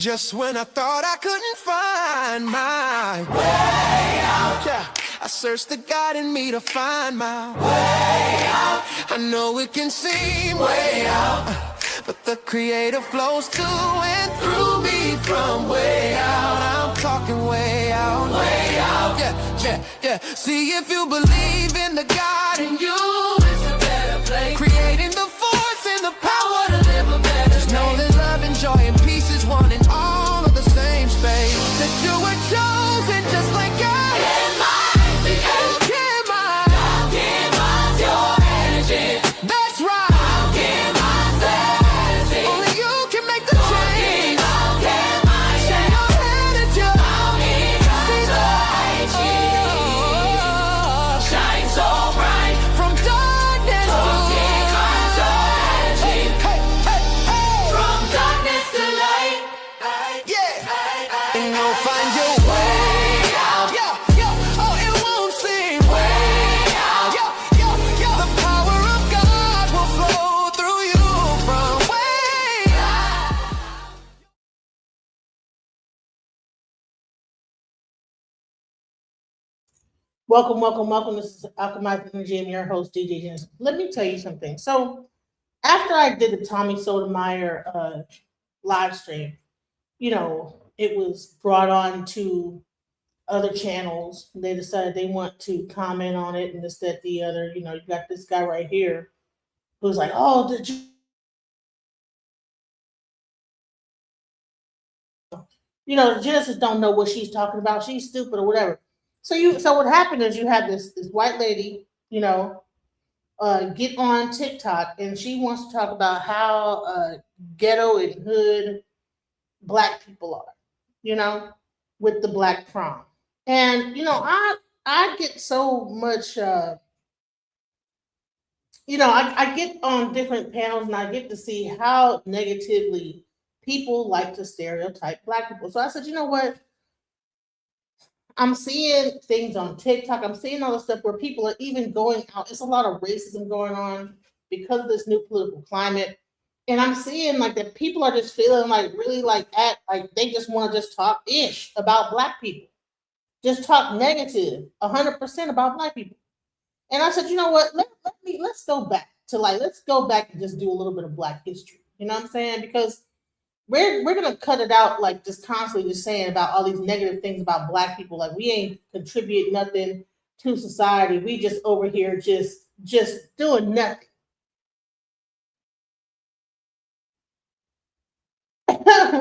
Just when I thought I couldn't find my way out, yeah, I searched the God in me to find my way out. I know it can seem way out, but the Creator flows to and through me from way out. I'm talking way out, yeah, yeah, yeah. See, if you believe in the God in you, it's a better place. Creating the force and the power to live a better day. Know that love and joy and peace is one in all of the same space. That you were chosen just like God. Can mine, can mine. How can mine your energy? That's right. How can mine say? Only you can make the change. How can mine shine your energy? How can mine shine so bright from darkness to light. Hey, hey, hey. From darkness to light. Yeah. And you'll find your way out. Yeah, yeah. Oh, it won't seem way out. Yeah, yeah, yeah. The power of God will flow through you from way out. Welcome. This is Alchemized Energy. I'm your host, DJ Genesis. Let me tell you something. So, after I did the Tommy Sotomayor live stream, it was brought on to other channels. They decided they want to comment on it and this, that, the other. You got this guy right here who's like, oh, Genesis don't know what she's talking about. She's stupid or whatever. So what happened is you had this white lady, get on TikTok, and she wants to talk about how ghetto and hood Black people are, with the Black prom. And I get so much, I get on different panels and I get to see how negatively people like to stereotype Black people. So I said, you know what? I'm seeing things on TikTok. I'm seeing all the stuff where people are even going out. It's a lot of racism going on because of this new political climate. And I'm seeing like that people are just feeling like really like they just want to just talk ish about Black people. Just talk negative 100% about Black people. And I said, you know what? Let's go back to let's go back and just do a little bit of Black history. You know what I'm saying? Because we're gonna cut it out just constantly just saying about all these negative things about Black people. Like we ain't contribute nothing to society. We just over here just doing nothing.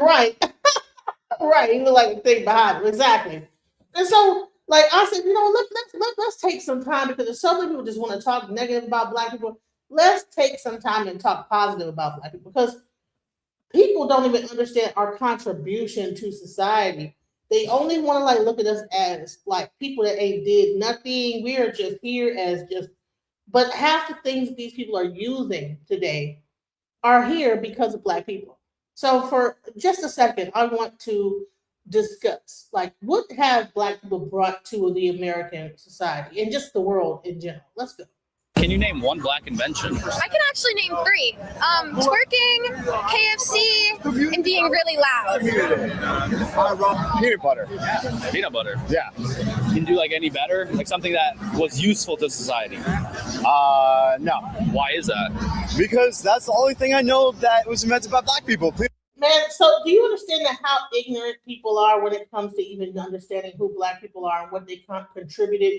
Right. Right. You look like the thing behind it. Exactly. And so I said, let's take some time, because there's so many people just want to talk negative about Black people. Let's take some time and talk positive about Black people, because people don't even understand our contribution to society. They only want to look at us as people that ain't did nothing. We are just here as but half the things these people are using today are here because of Black people. So for just a second, I want to discuss what have Black people brought to the American society and just the world in general. Let's go. Can you name one Black invention? I can actually name 3. Twerking, KFC, and being really loud. Peanut butter. Peanut butter? Yeah. Can you do any better? Something that was useful to society? No. Why is that? Because that's the only thing I know that was invented by Black people. Man, so do you understand how ignorant people are when it comes to even understanding who Black people are and what they contributed?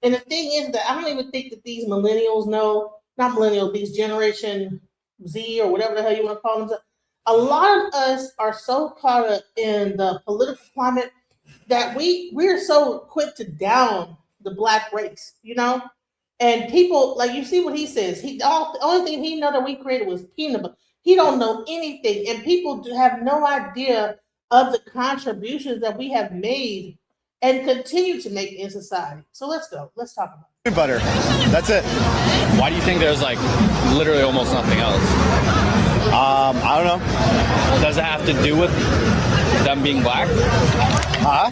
And the thing is that I don't even think that these millennials know, not millennials, these Generation Z or whatever the hell you want to call them. A lot of us are so caught up in the political climate that we're so quick to down the Black race, And people, you see what he says. The only thing he know that we created was peanut butter. He don't know anything, and people have no idea of the contributions that we have made and continue to make in society. So let's go. Let's talk about it. Peanut butter. That's it. Why do you think there's literally almost nothing else? I don't know. Does it have to do with them them being black? Huh?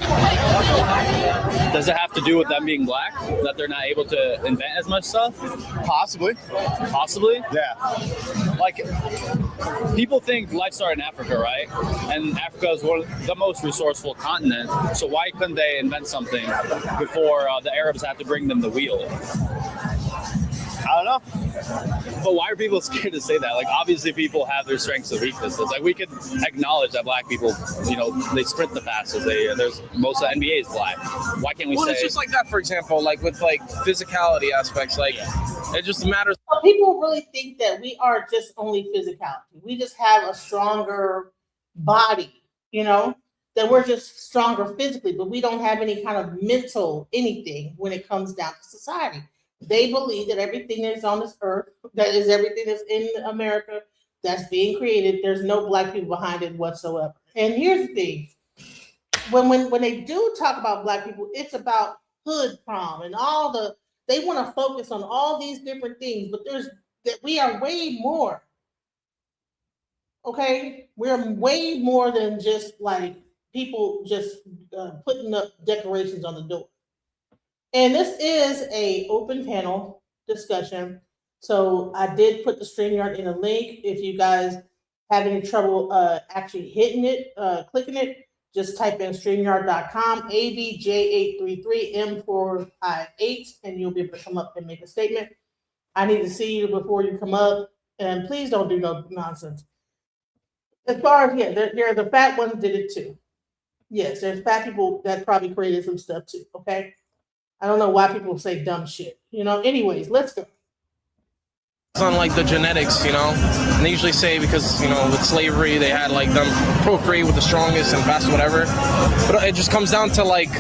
Does it have to do with them being black that they're not able to invent as much stuff? Possibly. Possibly. Yeah. Like, people think life started in Africa, right? And Africa is one of the most resourceful continent. So why couldn't they invent something before the Arabs had to bring them the wheel? I don't know. But why are people scared to say that? Like, obviously people have their strengths and weaknesses. Like, we could acknowledge that black people, you know, they sprint the fastest. There's most of the NBA is black. Why can't we say? Well, it's just like that, for example, like with like physicality aspects, like it just matters. People really think that we are just only physicality. We just have a stronger body, you know, that we're just stronger physically, but we don't have any kind of mental anything when it comes down to society. They believe that everything that's on this earth, that is everything that's in America, that's being created, there's no black people behind it whatsoever. And here's the thing. When they do talk about black people, it's about hood prom and they want to focus on all these different things, but we are way more. Okay? We're way more than just like people just putting up decorations on the door. And this is an open panel discussion. So I did put the StreamYard in a link. If you guys have any trouble actually hitting it, clicking it, just type in StreamYard.com, ABJ833M458, and you'll be able to come up and make a statement. I need to see you before you come up, and please don't do no nonsense. As far as, there are the fat ones did it too. Yes, there's fat people that probably created some stuff too, okay? I don't know why people say dumb shit. You know, anyways, let's go. On like the genetics, you know, and they usually say because, you know, with slavery they had like them procreate with the strongest and fastest, whatever, but it just comes down to like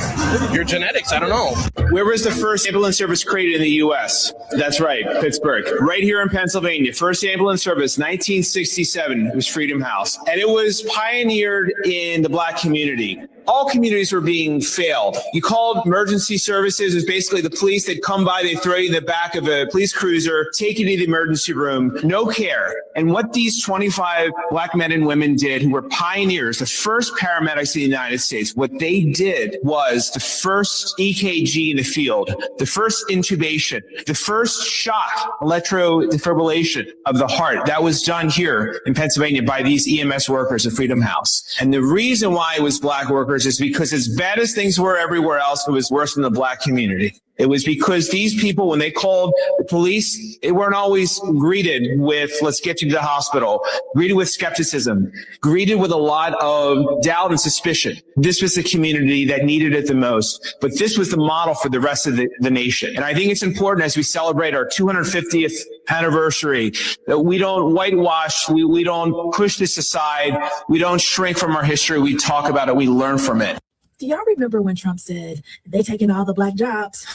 your genetics. I don't know. Where was the first ambulance service created in the U.S.? That's right, Pittsburgh. Right here in Pennsylvania. First ambulance service, 1967. It was Freedom House. And it was pioneered in the black community. All communities were being failed. You called emergency services. It was basically the police. They'd come by, they'd throw you in the back of a police cruiser, take you to the emergency room, no care. And what these 25 black men and women did, who were pioneers, the first paramedics in the United States, what they did was the first EKG in the field, the first intubation, the first shock, electrodefibrillation of the heart. That was done here in Pennsylvania by these EMS workers at Freedom House. And the reason why it was black workers is because as bad as things were everywhere else, it was worse in the black community. It was because these people, when they called the police, they weren't always greeted with, let's get you to the hospital, greeted with skepticism, greeted with a lot of doubt and suspicion. This was the community that needed it the most. But this was the model for the rest of the nation. And I think it's important as we celebrate our 250th anniversary that we don't whitewash, we don't push this aside, we don't shrink from our history, we talk about it, we learn from it. Do y'all remember when Trump said they taking all the black jobs?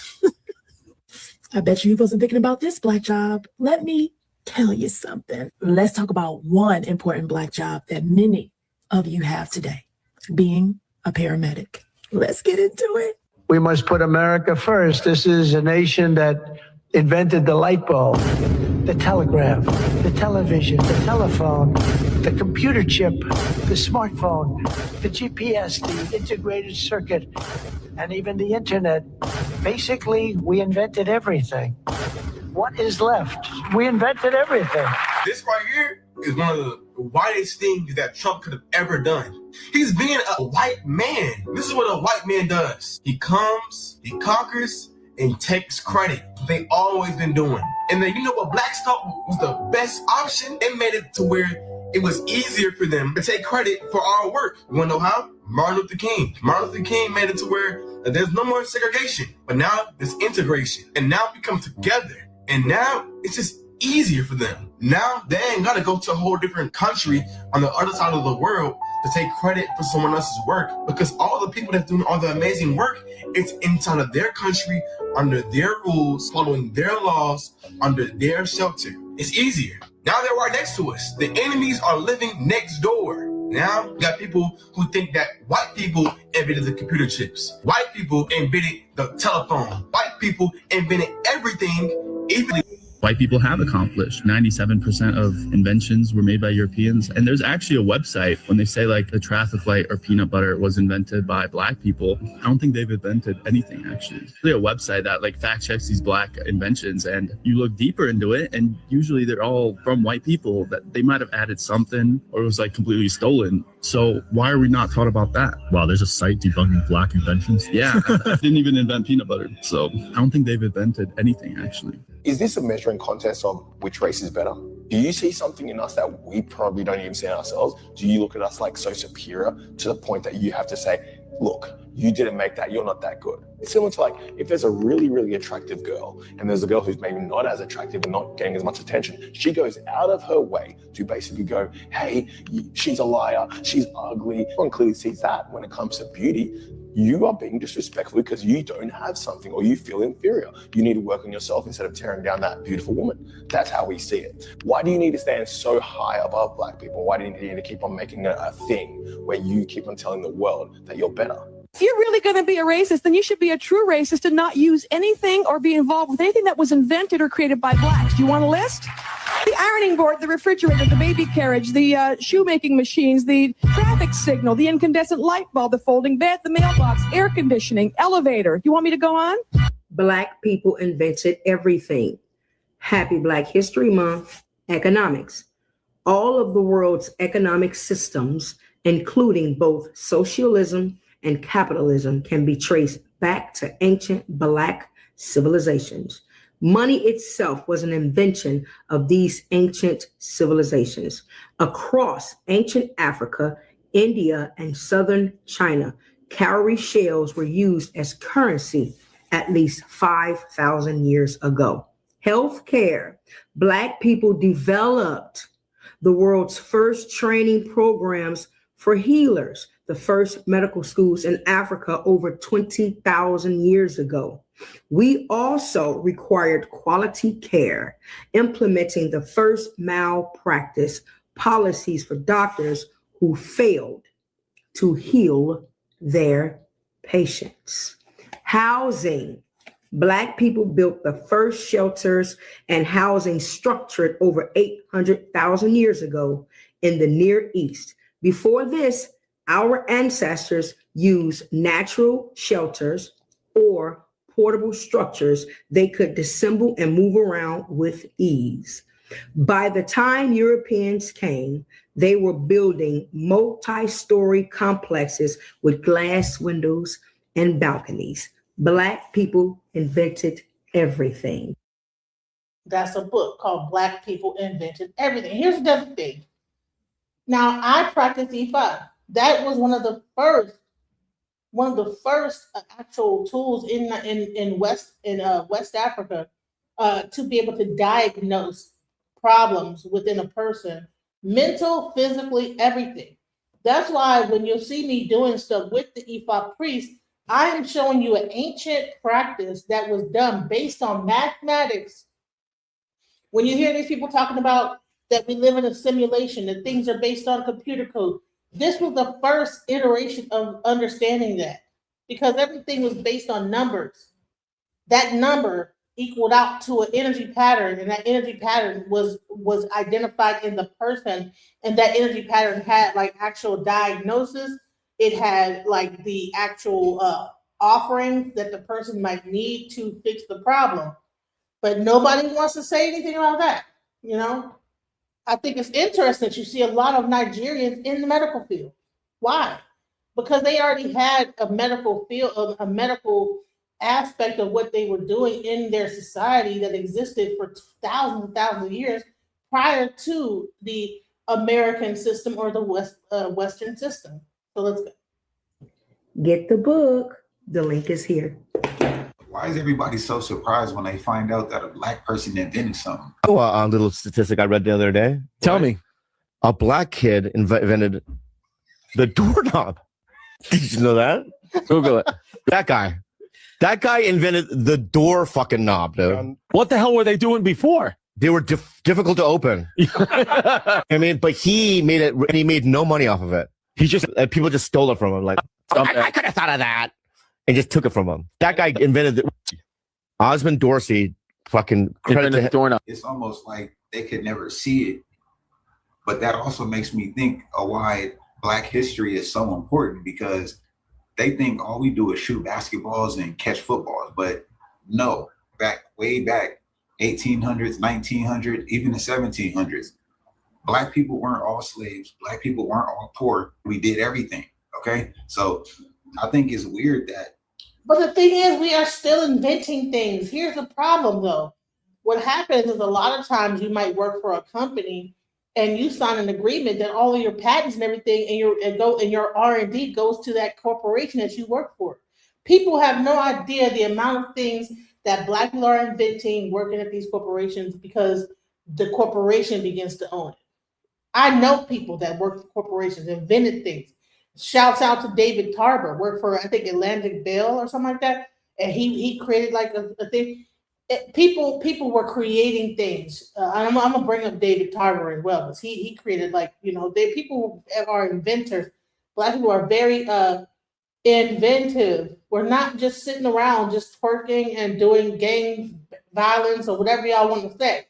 I bet you he wasn't thinking about this black job. Let me tell you something. Let's talk about one important black job that many of you have today, being a paramedic. Let's get into it. We must put America first. This is a nation that invented the light bulb, the telegraph, the television, the telephone, the computer chip, the smartphone, the GPS, the integrated circuit, and even the internet. Basically, we invented everything. What is left? We invented everything. This right here is one of the whitest things that Trump could have ever done. He's being a white man. This is what a white man does. He comes, he conquers, and takes credit. They always been doing. And then you know what? Blacks thought was the best option. It made it to where it was easier for them to take credit for our work. You wanna know how? Martin Luther King. Martin Luther King made it to where there's no more segregation, but now there's integration. And now we come together. And now it's just easier for them. Now they ain't gotta go to a whole different country on the other side of the world to take credit for someone else's work, because all the people that's doing all the amazing work, it's inside of their country, under their rules, following their laws, under their shelter. It's easier. Now they're right next to us. The enemies are living next door. Now you got people who think that white people invented the computer chips. White people invented the telephone. White people invented everything. Even white people have accomplished. 97% of inventions were made by Europeans. And there's actually a website when they say like the traffic light or peanut butter was invented by black people. I don't think they've invented anything actually. It's really a website that like fact checks these black inventions, and you look deeper into it and usually they're all from white people that they might have added something or it was like completely stolen. So why are we not taught about that? Wow, there's a site debunking black inventions. Yeah, I didn't even invent peanut butter. So I don't think they've invented anything actually. Is this a measuring contest of which race is better? Do you see something in us that we probably don't even see in ourselves? Do you look at us like so superior to the point that you have to say, look, you didn't make that, you're not that good? It's similar to like, if there's a really, really attractive girl and there's a girl who's maybe not as attractive and not getting as much attention, she goes out of her way to basically go, hey, she's a liar, she's ugly. Everyone clearly sees that. When it comes to beauty, you are being disrespectful because you don't have something or you feel inferior. You need to work on yourself instead of tearing down that beautiful woman. That's how we see it. Why do you need to stand so high above black people? Why do you need to keep on making it a thing where you keep on telling the world that you're better? If you're really going to be a racist, then you should be a true racist and not use anything or be involved with anything that was invented or created by blacks. Do you want a list? The ironing board, the refrigerator, the baby carriage, the shoemaking machines, the traffic signal, the incandescent light bulb, the folding bed, the mailbox, air conditioning, elevator. You want me to go on? Black people invented everything. Happy Black History Month. Economics. All of the world's economic systems, including both socialism and capitalism, can be traced back to ancient Black civilizations. Money itself was an invention of these ancient civilizations. Across ancient Africa, India, and southern China, cowrie shells were used as currency at least 5,000 years ago. Healthcare. Black people developed the world's first training programs for healers, the first medical schools in Africa over 20,000 years ago. We also required quality care, implementing the first malpractice policies for doctors who failed to heal their patients. Housing. Black people built the first shelters and housing structured over 800,000 years ago in the Near East. Before this, our ancestors used natural shelters or portable structures they could disassemble and move around with ease. By the time Europeans came, they were building multi-story complexes with glass windows and balconies. Black people invented everything. That's a book called Black People Invented Everything. Here's the other thing. Now, I practice E5. That was one of the first actual tools in West Africa to be able to diagnose problems within a person, mental, physically, everything. That's why when you see me doing stuff with the Ifa priest, I am showing you an ancient practice that was done based on mathematics. When you hear these people talking about that we live in a simulation, that things are based on computer code, this was the first iteration of understanding that, because everything was based on numbers. That number equaled out to an energy pattern, and that energy pattern was identified in the person, and that energy pattern had like actual diagnosis. It had like the actual offerings that the person might need to fix the problem. But nobody wants to say anything about that, you know? I think it's interesting that you see a lot of Nigerians in the medical field. Why? Because they already had a medical field, a medical aspect of what they were doing in their society that existed for thousands and thousands of years prior to the American system or the Western system. So let's go. Get the book. The link is here. Why is everybody so surprised when they find out that a Black person invented something? Oh, a little statistic I read the other day. Tell me, a Black kid invented the doorknob. Did you know that? Google it. That guy invented the door fucking knob, dude. What the hell were they doing before? They were difficult to open. I mean, but he made it, and he made no money off of it. He just, people just stole it from him. Like, I could have thought of that. And just took it from him. That guy invented Osmond Dorsey fucking credit to doorknob. It's almost like they could never see it. But that also makes me think of why Black history is so important, because they think all we do is shoot basketballs and catch footballs. But no, way back, 1800s, 1900s, even the 1700s, Black people weren't all slaves. Black people weren't all poor. We did everything. Okay. So I think it's weird that. But the thing is, we are still inventing things. Here's the problem, though. What happens is a lot of times you might work for a company and you sign an agreement that all of your patents and everything and your R&D goes to that corporation that you work for. People have no idea the amount of things that Black people are inventing working at these corporations because the corporation begins to own it. I know people that work for corporations, invented things. Shouts out to David Tarver, worked for, I think, Atlantic Bell or something like that. And he created like a thing. People were creating things. I'm gonna bring up David Tarver as well, because he created, like, people are inventors. Black people are very inventive. We're not just sitting around just twerking and doing gang violence or whatever y'all want to say.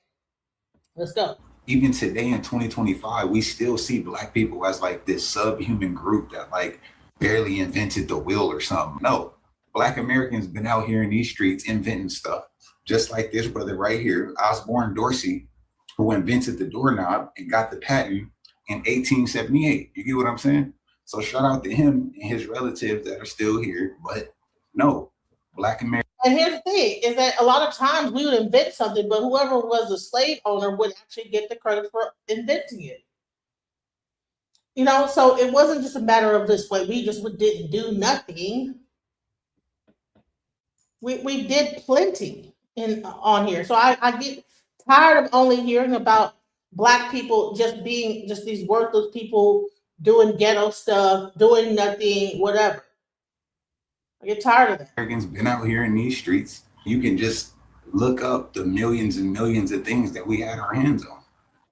Let's go. Even today in 2025, we still see Black people as like this subhuman group that like barely invented the wheel or something. No, Black Americans been out here in these streets inventing stuff. Just like this brother right here, Osborne Dorsey, who invented the doorknob and got the patent in 1878. You get what I'm saying? So shout out to him and his relatives that are still here. But no, Black Americans. And here's the thing, is that a lot of times we would invent something, but whoever was the slave owner would actually get the credit for inventing it. So it wasn't just a matter of this way. We just didn't do nothing. We did plenty on here. So I get tired of only hearing about Black people just being just these worthless people doing ghetto stuff, doing nothing, whatever. I get tired of that. Americans been out here in these streets. You can just look up the millions and millions of things that we had our hands on.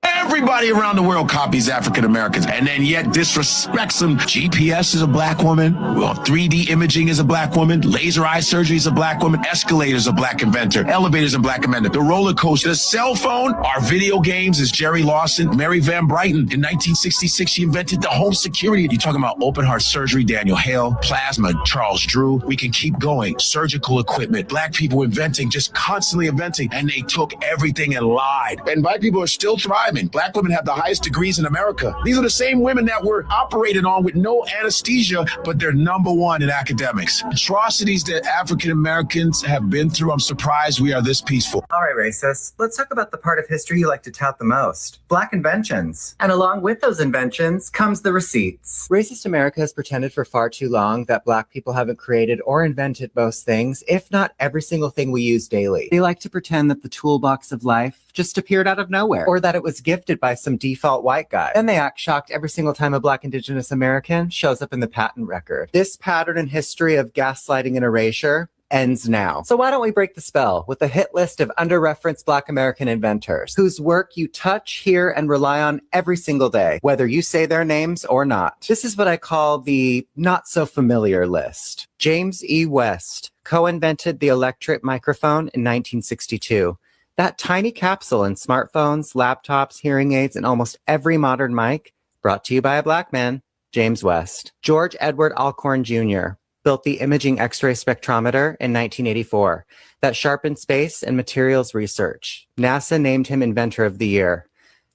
Everybody around the world copies African Americans and then yet disrespects them. GPS is a Black woman. Well, 3D imaging is a Black woman. Laser eye surgery is a Black woman. Escalators a Black inventor. Elevators a Black inventor. The roller coaster, the cell phone, our video games is Jerry Lawson. Mary Van Brighton. In 1966, she invented the home security. You're talking about open heart surgery, Daniel Hale. Plasma, Charles Drew. We can keep going. Surgical equipment. Black people inventing, just constantly inventing. And they took everything and lied. And Black people are still thriving. Black women have the highest degrees in America. These are the same women that were operated on with no anesthesia, but they're number one in academics. Atrocities that African Americans have been through, I'm surprised we are this peaceful. All right, racists, let's talk about the part of history you like to tout the most, Black inventions. And along with those inventions comes the receipts. Racist America has pretended for far too long that Black people haven't created or invented most things, if not every single thing we use daily. They like to pretend that the toolbox of life just appeared out of nowhere, or that it was gifted by some default white guy. Then they act shocked every single time a Black Indigenous American shows up in the patent record. This pattern in history of gaslighting and erasure ends now. So why don't we break the spell with a hit list of under-referenced Black American inventors whose work you touch, hear, and rely on every single day, whether you say their names or not. This is what I call the not-so-familiar list. James E. West co-invented the electric microphone in 1962. That tiny capsule in smartphones, laptops, hearing aids, and almost every modern mic, brought to you by a Black man, James West. George Edward Alcorn Jr. built the imaging X-ray spectrometer in 1984 that sharpened space and materials research. NASA named him Inventor of the Year.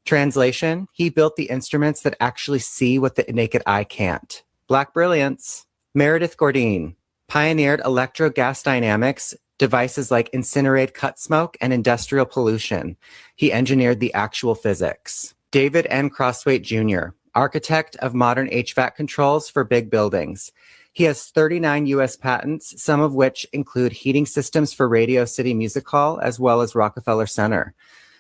Translation, he built the instruments that actually see what the naked eye can't. Black brilliance. Meredith Gourdine pioneered electro-gas dynamics, devices like incinerate cut smoke and industrial pollution. He engineered the actual physics. David N. Crosswaite Jr., architect of modern HVAC controls for big buildings. He has 39 U.S. patents, some of which include heating systems for Radio City Music Hall, as well as Rockefeller Center.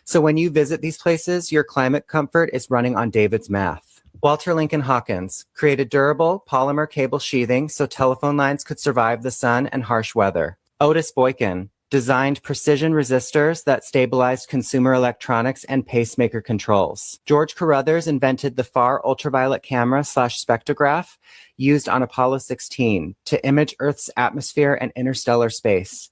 So when you visit these places, your climate comfort is running on David's math. Walter Lincoln Hawkins created durable polymer cable sheathing so telephone lines could survive the sun and harsh weather. Otis Boykin designed precision resistors that stabilized consumer electronics and pacemaker controls. George Carruthers invented the far ultraviolet camera / spectrograph used on Apollo 16 to image Earth's atmosphere and interstellar space.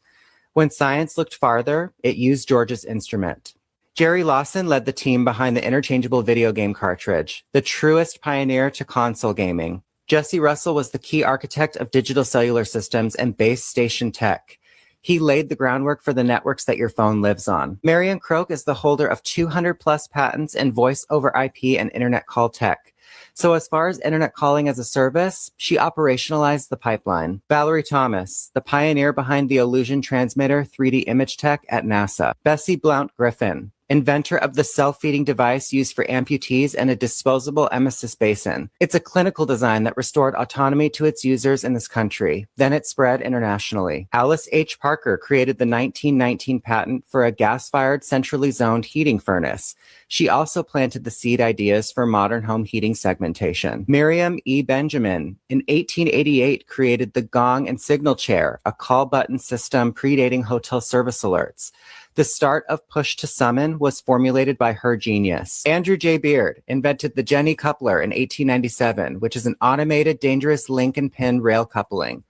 When science looked farther, it used George's instrument. Jerry Lawson led the team behind the interchangeable video game cartridge, the truest pioneer to console gaming. Jesse Russell was the key architect of digital cellular systems and base station tech. He laid the groundwork for the networks that your phone lives on. Marian Croak is the holder of 200 plus patents in voice over IP and internet call tech. So as far as internet calling as a service, she operationalized the pipeline. Valerie Thomas, the pioneer behind the Illusion Transmitter 3D image tech at NASA. Bessie Blount Griffin, inventor of the self-feeding device used for amputees and a disposable emesis basin. It's a clinical design that restored autonomy to its users in this country. Then it spread internationally. Alice H. Parker created the 1919 patent for a gas-fired centrally zoned heating furnace. She also planted the seed ideas for modern home heating segmentation. Miriam E. Benjamin, in 1888, created the gong and signal chair, a call button system predating hotel service alerts. The start of push to summon was formulated by her genius. Andrew J. Beard invented the Jenny coupler in 1897, which is an automated, dangerous link and pin rail coupling.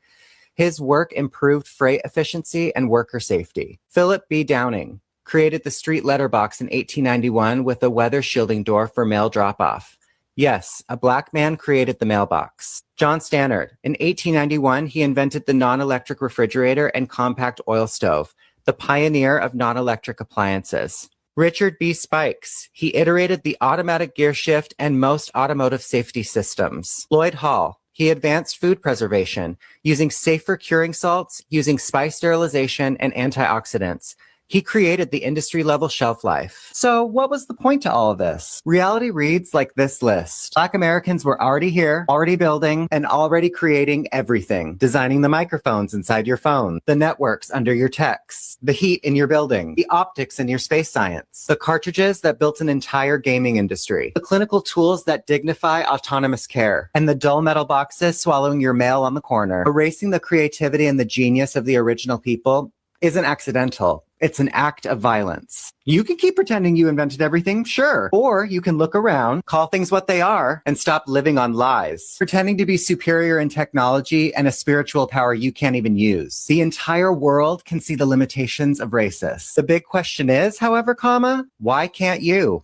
His work improved freight efficiency and worker safety. Philip B. Downing created the street letterbox in 1891 with a weather shielding door for mail drop-off. Yes, a black man created the mailbox. John Stannard, in 1891, he invented the non-electric refrigerator and compact oil stove, the pioneer of non-electric appliances. Richard B. Spikes, he iterated the automatic gear shift and most automotive safety systems. Lloyd Hall, he advanced food preservation, using safer curing salts, using spice sterilization, and antioxidants. He created the industry-level shelf life. So what was the point to all of this? Reality reads like this list. Black Americans were already here, already building, and already creating everything. Designing the microphones inside your phone, the networks under your texts, the heat in your building, the optics in your space science, the cartridges that built an entire gaming industry, the clinical tools that dignify autonomous care, and the dull metal boxes swallowing your mail on the corner. Erasing the creativity and the genius of the original people isn't accidental. It's an act of violence. You can keep pretending you invented everything, sure. Or you can look around, call things what they are, and stop living on lies. Pretending to be superior in technology and a spiritual power you can't even use. The entire world can see the limitations of racists. The big question is, however, why can't you?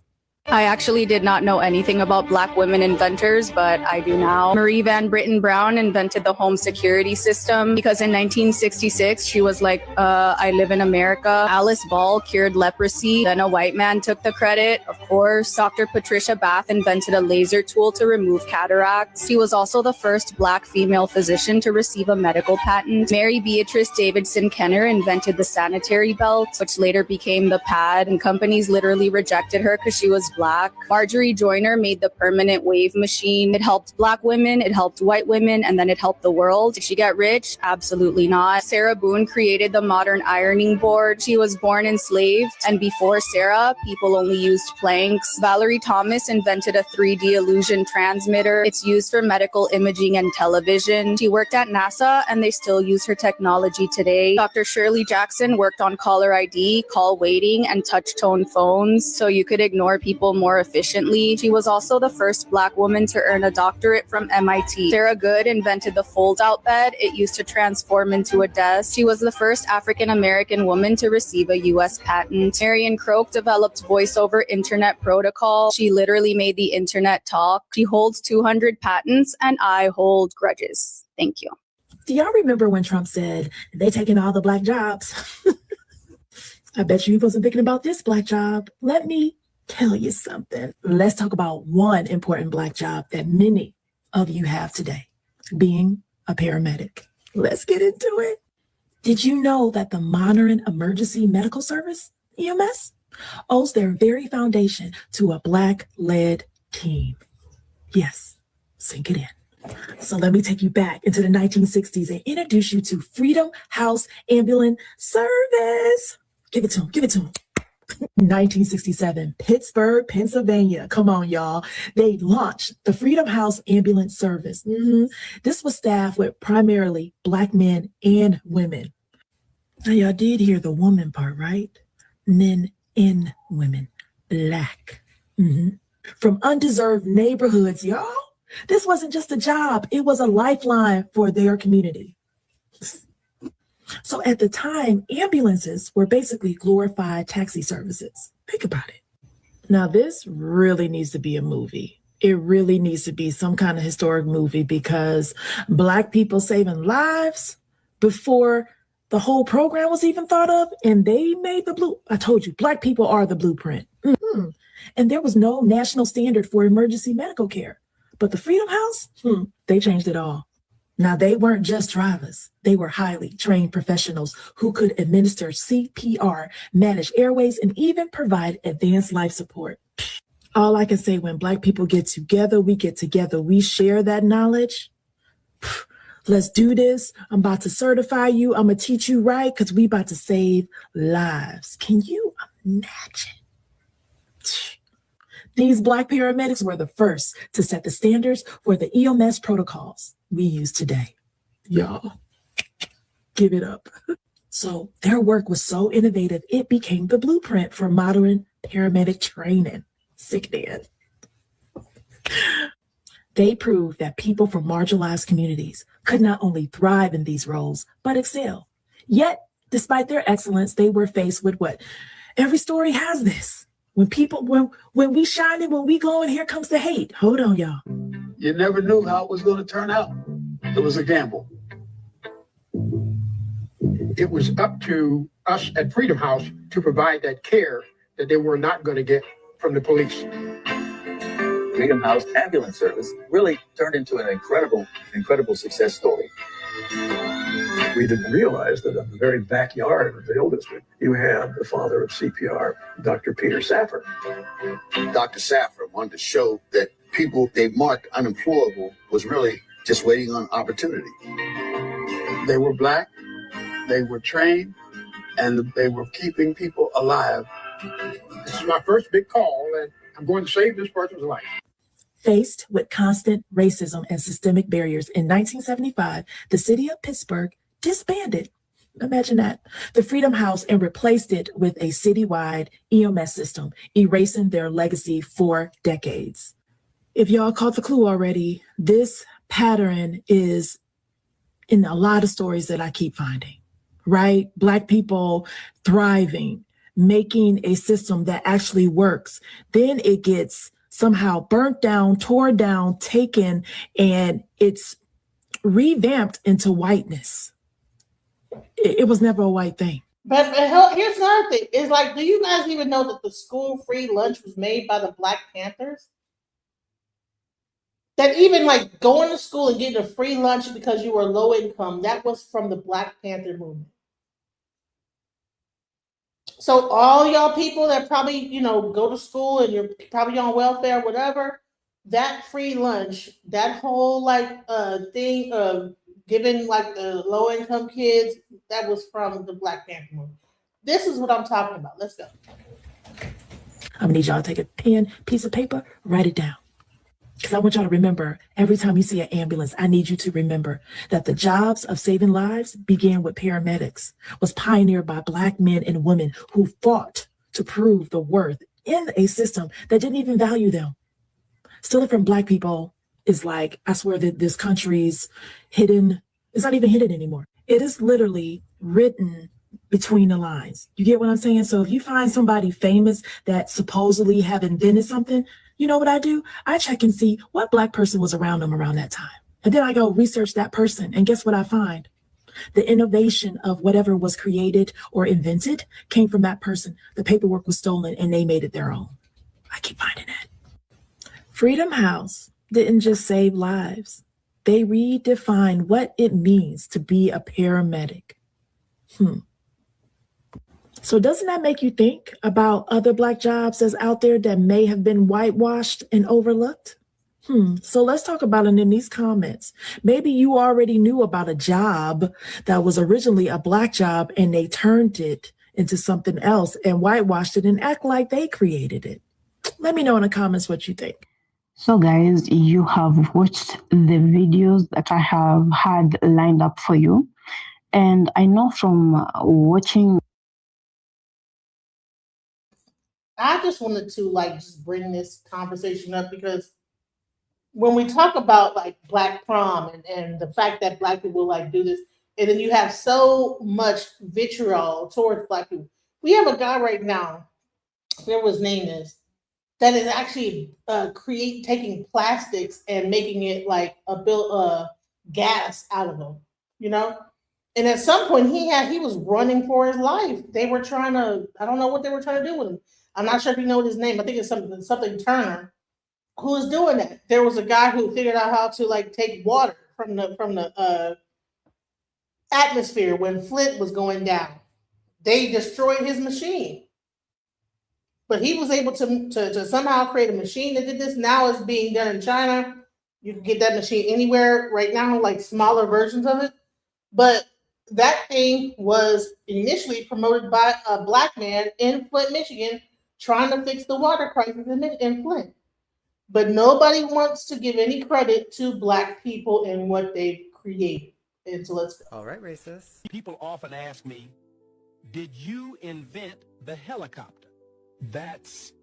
I actually did not know anything about Black women inventors, but I do now. Marie Van Britten Brown invented the home security system because in 1966, she was like, I live in America. Alice Ball cured leprosy. Then a white man took the credit, of course. Dr. Patricia Bath invented a laser tool to remove cataracts. She was also the first Black female physician to receive a medical patent. Mary Beatrice Davidson Kenner invented the sanitary belt, which later became the pad, and companies literally rejected her because she was Black. Marjorie Joyner made the permanent wave machine. It helped Black women, it helped white women, and then it helped the world. Did she get rich? Absolutely not. Sarah Boone created the modern ironing board. She was born enslaved, and before Sarah, people only used planks. Valerie Thomas invented a 3D illusion transmitter. It's used for medical imaging and television. She worked at NASA, and they still use her technology today. Dr. Shirley Jackson worked on caller ID, call waiting, and touch tone phones, so you could ignore people more efficiently. She was also the first Black woman to earn a doctorate from MIT. Sarah Good invented the fold-out bed. It used to transform into a desk. She was the first African-American woman to receive a U.S. patent. Marian Croak developed voice-over internet protocol. She literally made the internet talk. She holds 200 patents, and I hold grudges. Thank you. Do y'all remember when Trump said, they taking all the Black jobs? I bet you he wasn't thinking about this Black job. Let me tell you something. Let's talk about one important Black job that many of you have today, being a paramedic. Let's get into it. Did you know that the modern emergency medical service, EMS, owes their very foundation to a Black-led team? Yes, sink it in. So let me take you back into the 1960s and introduce you to Freedom House Ambulance Service. Give it to him, give it to him. 1967, Pittsburgh, Pennsylvania. Come on, y'all. They launched the Freedom House Ambulance Service. This was staffed with primarily Black men and women. Now, y'all did hear the woman part, right? Men and women, Black. From undeserved neighborhoods, y'all. This wasn't just a job. It was a lifeline for their community. So at the time, ambulances were basically glorified taxi services. Think about it. Now, this really needs to be a movie. It really needs to be some kind of historic movie because Black people saving lives before the whole program was even thought of, and they made I told you, Black people are the blueprint. Mm-hmm. And there was no national standard for emergency medical care. But the Freedom House, they changed it all. Now, they weren't just drivers. They were highly trained professionals who could administer CPR, manage airways, and even provide advanced life support. All I can say, when Black people get together, we share that knowledge. Let's do this. I'm about to certify you. I'm going to teach you right because we about to save lives. Can you imagine? These Black paramedics were the first to set the standards for the EMS protocols we use today. Y'all, give it up. So their work was so innovative, it became the blueprint for modern paramedic training. Sick man. They proved that people from marginalized communities could not only thrive in these roles, but excel. Yet, despite their excellence, they were faced with what? Every story has this. When we shine and when we glow, and here comes the hate. Hold on, y'all. You never knew how it was going to turn out. It was a gamble. It was up to us at Freedom House to provide that care that they were not going to get from the police. Freedom House ambulance service really turned into an incredible success story. We didn't realize that in the very backyard of the Hill District, you had the father of CPR, Dr. Peter Saffer. Dr. Saffer wanted to show that people they marked unemployable was really just waiting on opportunity. They were Black, they were trained, and they were keeping people alive. This is my first big call, and I'm going to save this person's life. Faced with constant racism and systemic barriers, in 1975, the city of Pittsburgh disbanded. Imagine that. The Freedom House and replaced it with a citywide EMS system, erasing their legacy for decades. If y'all caught the clue already, this pattern is in a lot of stories that I keep finding, right? Black people thriving, making a system that actually works. Then it gets somehow burnt down, tore down, taken, and it's revamped into whiteness. It was never a white thing. But here's another thing. It's like, do you guys even know that the school free lunch was made by the Black Panthers? That even like going to school and getting a free lunch because you were low income, that was from the Black Panther movement. So all y'all people that probably, go to school and you're probably on welfare, whatever, that free lunch, that whole thing of giving like the low income kids, that was from the Black Panther movement. This is what I'm talking about. Let's go. I'm gonna need y'all to take a pen, piece of paper, write it down. Because I want y'all to remember, every time you see an ambulance, I need you to remember that the jobs of saving lives began with paramedics, was pioneered by Black men and women who fought to prove the worth in a system that didn't even value them. Stealing from Black people is like, I swear that this country's hidden, it's not even hidden anymore. It is literally written between the lines. You get what I'm saying? So if you find somebody famous that supposedly have invented something, you know what I do? I check and see what Black person was around them around that time. And then I go research that person. And guess what I find? The innovation of whatever was created or invented came from that person. The paperwork was stolen and they made it their own. I keep finding it. Freedom House didn't just save lives. They redefined what it means to be a paramedic. So doesn't that make you think about other Black jobs that's out there that may have been whitewashed and overlooked? So let's talk about it in these comments. Maybe you already knew about a job that was originally a Black job and they turned it into something else and whitewashed it and act like they created it. Let me know in the comments what you think. So guys, you have watched the videos that I have had lined up for you. And I know from watching, I just wanted to just bring this conversation up because when we talk about Black prom and the fact that Black people do this, And then you have so much vitriol towards black people. We have a guy right now, whatever his name is, that is actually taking plastics and making it like gas out of them, you know. And at some point, he was running for his life. They were trying to, I don't know what they were trying to do with him. I'm not sure if you know his name. I think it's something Turner, who is doing that. There was a guy who figured out how to like take water from the atmosphere when Flint was going down. They destroyed his machine. But he was able to somehow create a machine that did this. Now it's being done in China. You can get that machine anywhere right now, like smaller versions of it. But that thing was initially promoted by a black man in Flint, Michigan, trying to fix the water crisis in Flint. But nobody wants to give any credit to black people and what they've created. And so let's go. All right, racist. People often ask me, did you invent the helicopter? That's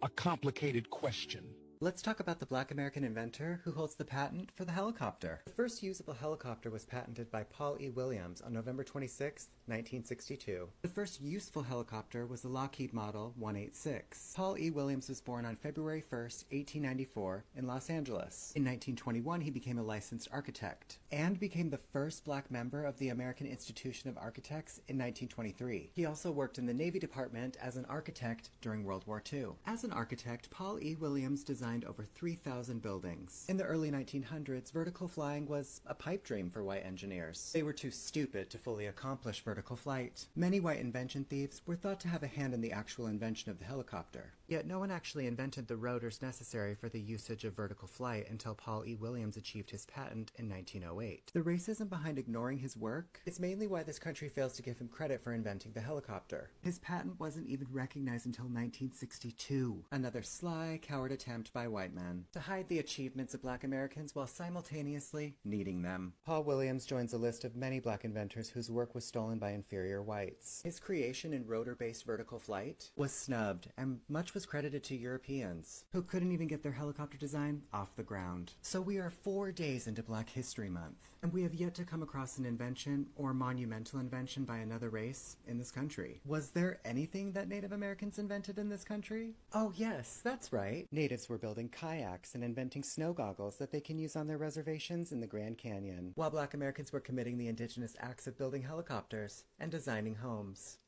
a complicated question. Let's talk about the black American inventor who holds the patent for the helicopter. The first usable helicopter was patented by Paul E. Williams on November 26, 1962. The first useful helicopter was the Lockheed Model 186. Paul E. Williams was born on February 1, 1894 in Los Angeles. In 1921, he became a licensed architect and became the first black member of the American Institution of Architects in 1923. He also worked in the Navy Department as an architect during World War II. As an architect, Paul E. Williams designed over 3,000 buildings. In the early 1900s, vertical flying was a pipe dream for white engineers. They were too stupid to fully accomplish vertical flight. Many white invention thieves were thought to have a hand in the actual invention of the helicopter. Yet no one actually invented the rotors necessary for the usage of vertical flight until Paul E. Williams achieved his patent in 1908. The racism behind ignoring his work is mainly why this country fails to give him credit for inventing the helicopter. His patent wasn't even recognized until 1962. Another sly, coward attempt by white men to hide the achievements of black Americans while simultaneously needing them. Paul Williams joins a list of many black inventors whose work was stolen by inferior whites. His creation in rotor-based vertical flight was snubbed, and much was credited to Europeans, who couldn't even get their helicopter design off the ground. So we are 4 days into Black History Month, and we have yet to come across an invention or monumental invention by another race in this country. Was there anything that Native Americans invented in this country? Oh yes, that's right. Natives were building kayaks and inventing snow goggles that they can use on their reservations in the Grand Canyon, while black Americans were committing the indigenous acts of building helicopters and designing homes.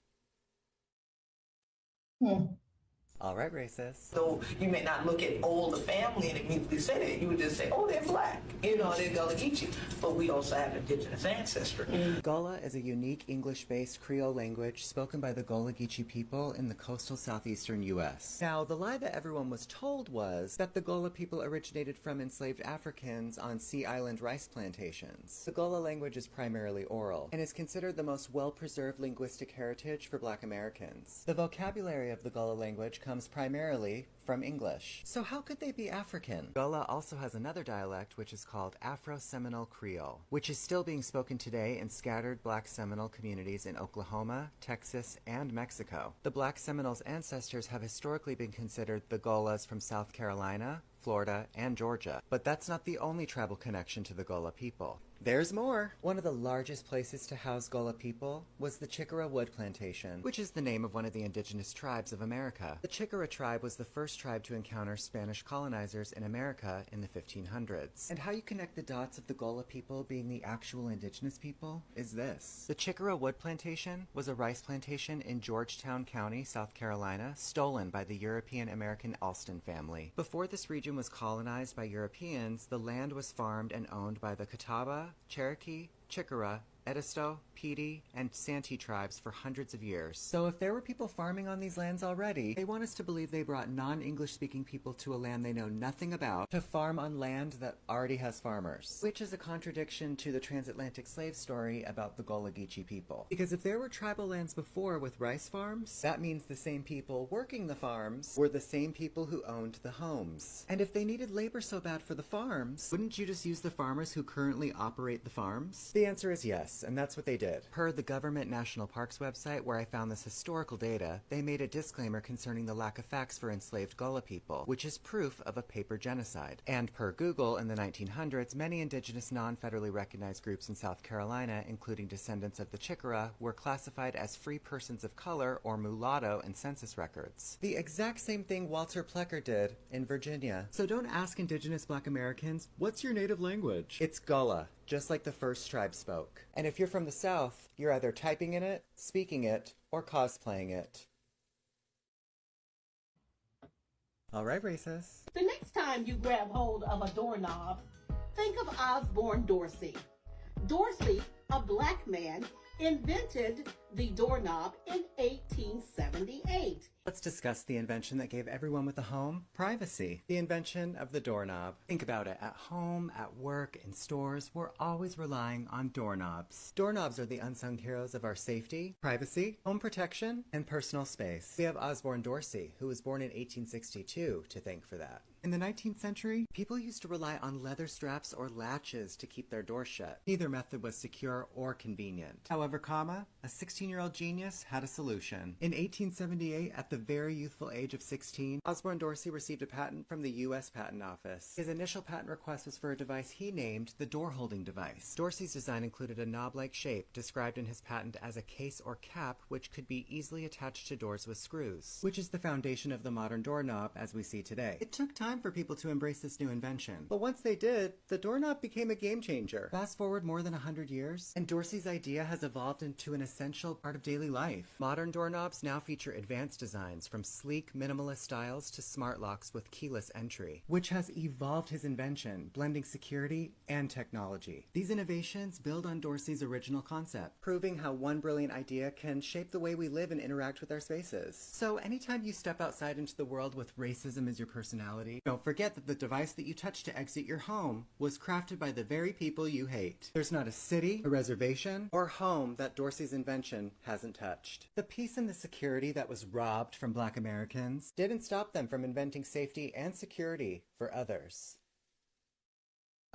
All right, racist. So you may not look at all the family and immediately say that. You would just say, oh, they're black. You know, they're Gullah Geechee. But we also have indigenous ancestry. Gullah is a unique English-based Creole language spoken by the Gullah Geechee people in the coastal southeastern U.S. Now, the lie that everyone was told was that the Gullah people originated from enslaved Africans on Sea Island rice plantations. The Gullah language is primarily oral and is considered the most well-preserved linguistic heritage for black Americans. The vocabulary of the Gullah language comes primarily from English. So how could they be African? Gullah also has another dialect which is called Afro-Seminole Creole, which is still being spoken today in scattered black Seminole communities in Oklahoma, Texas, and Mexico. The black Seminoles' ancestors have historically been considered the Gullahs from South Carolina, Florida, and Georgia. But that's not the only tribal connection to the Gullah people. There's more! One of the largest places to house Gullah people was the Chicora Wood Plantation, which is the name of one of the indigenous tribes of America. The Chicora tribe was the first tribe to encounter Spanish colonizers in America in the 1500s. And how you connect the dots of the Gullah people being the actual indigenous people is this. The Chicora Wood Plantation was a rice plantation in Georgetown County, South Carolina, stolen by the European-American Alston family. Before this region was colonized by Europeans, the land was farmed and owned by the Catawba, Cherokee, Chicora, Edisto, Petey, and Santee tribes for hundreds of years. So if there were people farming on these lands already, they want us to believe they brought non-English speaking people to a land they know nothing about to farm on land that already has farmers, which is a contradiction to the transatlantic slave story about the Gullah Geechee people. Because if there were tribal lands before with rice farms, that means the same people working the farms were the same people who owned the homes. And if they needed labor so bad for the farms, wouldn't you just use the farmers who currently operate the farms? The answer is yes. Yes, and that's what they did. Per the Government National Parks website, where I found this historical data, they made a disclaimer concerning the lack of facts for enslaved Gullah people, which is proof of a paper genocide. And per Google, in the 1900s, many indigenous non-federally recognized groups in South Carolina, including descendants of the Chickasaw, were classified as free persons of color or mulatto in census records. The exact same thing Walter Plecker did in Virginia. So don't ask indigenous Black Americans, what's your native language? It's Gullah, just like the first tribe spoke. And if you're from the South, you're either typing in it, speaking it, or cosplaying it. All right, racist. The next time you grab hold of a doorknob, think of Osborne Dorsey. Dorsey, a Black man, invented the doorknob in 1878. Let's discuss the invention that gave everyone with a home privacy. The invention of the doorknob. Think about it. At home, at work, in stores, we're always relying on doorknobs. Doorknobs are the unsung heroes of our safety, privacy, home protection, and personal space. We have Osborne Dorsey, who was born in 1862, to thank for that. In the 19th century, people used to rely on leather straps or latches to keep their doors shut. Neither method was secure or convenient. However, a 16-year-old genius had a solution. In 1878, at the very youthful age of 16, Osborne Dorsey received a patent from the U.S. Patent Office. His initial patent request was for a device he named the door-holding device. Dorsey's design included a knob-like shape, described in his patent as a case or cap which could be easily attached to doors with screws, which is the foundation of the modern doorknob as we see today. It took time for people to embrace this new invention, but once they did, the doorknob became a game changer. Fast forward more than 100 years, and Dorsey's idea has evolved into an essential part of daily life. Modern doorknobs now feature advanced designs, from sleek minimalist styles to smart locks with keyless entry, which has evolved his invention, blending security and technology. These innovations build on Dorsey's original concept, proving how one brilliant idea can shape the way we live and interact with our spaces. So anytime you step outside into the world with racism as your personality, don't forget that the device that you touched to exit your home was crafted by the very people you hate. There's not a city, a reservation, or home that Dorsey's invention hasn't touched. The peace and the security that was robbed from Black Americans didn't stop them from inventing safety and security for others.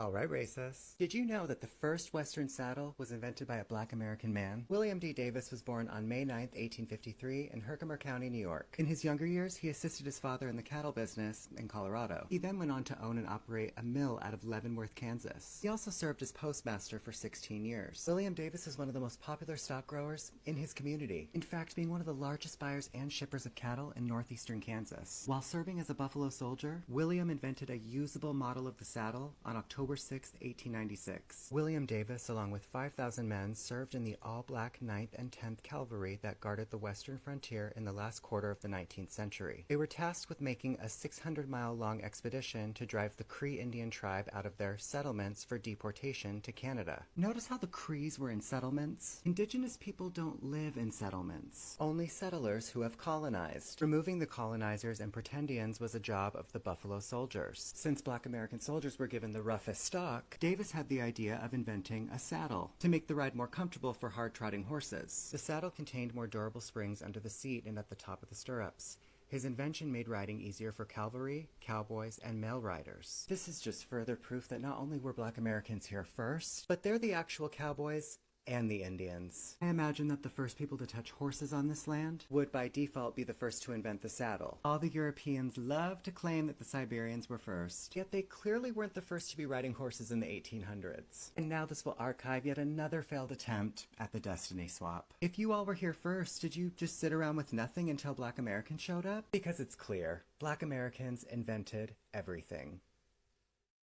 All right, racists. Did you know that the first Western saddle was invented by a Black American man? William D. Davis was born on May 9, 1853 in Herkimer County, New York. In his younger years, he assisted his father in the cattle business in Colorado. He then went on to own and operate a mill out of Leavenworth, Kansas. He also served as postmaster for 16 years. William Davis is one of the most popular stock growers in his community, in fact being one of the largest buyers and shippers of cattle in northeastern Kansas. While serving as a Buffalo Soldier, William invented a usable model of the saddle on October 6, 1896. William Davis, along with 5,000 men, served in the all-black 9th and 10th Cavalry that guarded the western frontier in the last quarter of the 19th century. They were tasked with making a 600-mile-long expedition to drive the Cree Indian tribe out of their settlements for deportation to Canada. Notice how the Crees were in settlements? Indigenous people don't live in settlements. Only settlers who have colonized. Removing the colonizers and pretendians was a job of the Buffalo Soldiers. Since Black American soldiers were given the roughest stock, Davis had the idea of inventing a saddle to make the ride more comfortable for hard-trotting horses. The saddle contained more durable springs under the seat and at the top of the stirrups. His invention made riding easier for cavalry, cowboys, and mail riders. This is just further proof that not only were Black Americans here first, but they're the actual cowboys and the Indians. I imagine that the first people to touch horses on this land would by default be the first to invent the saddle. All the Europeans love to claim that the Siberians were first, yet they clearly weren't the first to be riding horses in the 1800s. And now this will archive yet another failed attempt at the destiny swap. If you all were here first, did you just sit around with nothing until Black Americans showed up? Because it's clear, Black Americans invented everything.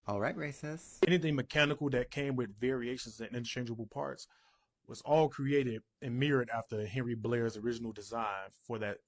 All right, racists. Anything mechanical that came with variations and interchangeable parts was all created and mirrored after Henry Blair's original design for that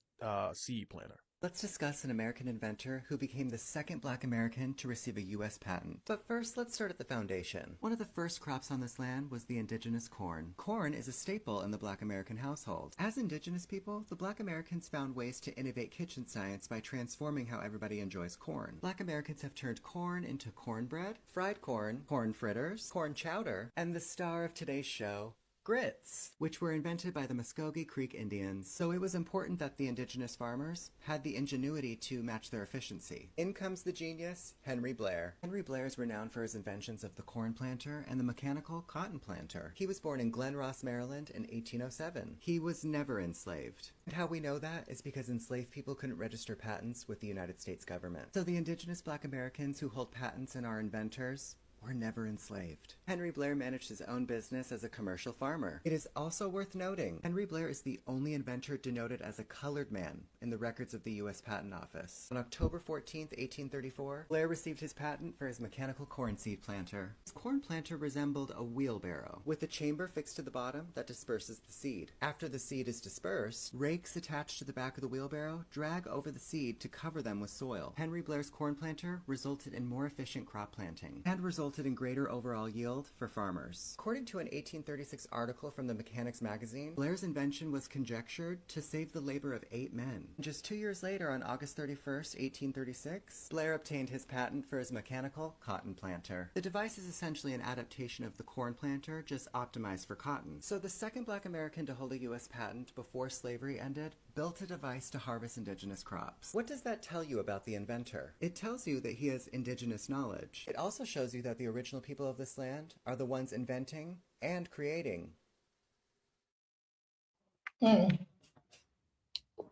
seed planter. Let's discuss an American inventor who became the second Black American to receive a U.S. patent. But first, let's start at the foundation. One of the first crops on this land was the indigenous corn. Corn is a staple in the Black American household. As indigenous people, the Black Americans found ways to innovate kitchen science by transforming how everybody enjoys corn. Black Americans have turned corn into cornbread, fried corn, corn fritters, corn chowder, and the star of today's show, grits, which were invented by the Muskogee Creek Indians, so it was important that the indigenous farmers had the ingenuity to match their efficiency. In comes the genius, Henry Blair. Henry Blair is renowned for his inventions of the corn planter and the mechanical cotton planter. He was born in Glen Ross, Maryland in 1807. He was never enslaved. And how we know that is because enslaved people couldn't register patents with the United States government. So the indigenous Black Americans who hold patents and are inventors were never enslaved. Henry Blair managed his own business as a commercial farmer. It is also worth noting, Henry Blair is the only inventor denoted as a colored man in the records of the U.S. Patent Office. On October 14, 1834, Blair received his patent for his mechanical corn seed planter. His corn planter resembled a wheelbarrow, with a chamber fixed to the bottom that disperses the seed. After the seed is dispersed, rakes attached to the back of the wheelbarrow drag over the seed to cover them with soil. Henry Blair's corn planter resulted in more efficient crop planting and resulted in greater overall yield for farmers. According to an 1836 article from the Mechanics magazine, Blair's invention was conjectured to save the labor of 8 men. Just 2 years later, on August 31st, 1836, Blair obtained his patent for his mechanical cotton planter. The device is essentially an adaptation of the corn planter, just optimized for cotton. So the second Black American to hold a U.S. patent before slavery ended built a device to harvest indigenous crops. What does that tell you about the inventor? It tells you that he has indigenous knowledge. It also shows you that the original people of this land are the ones inventing and creating.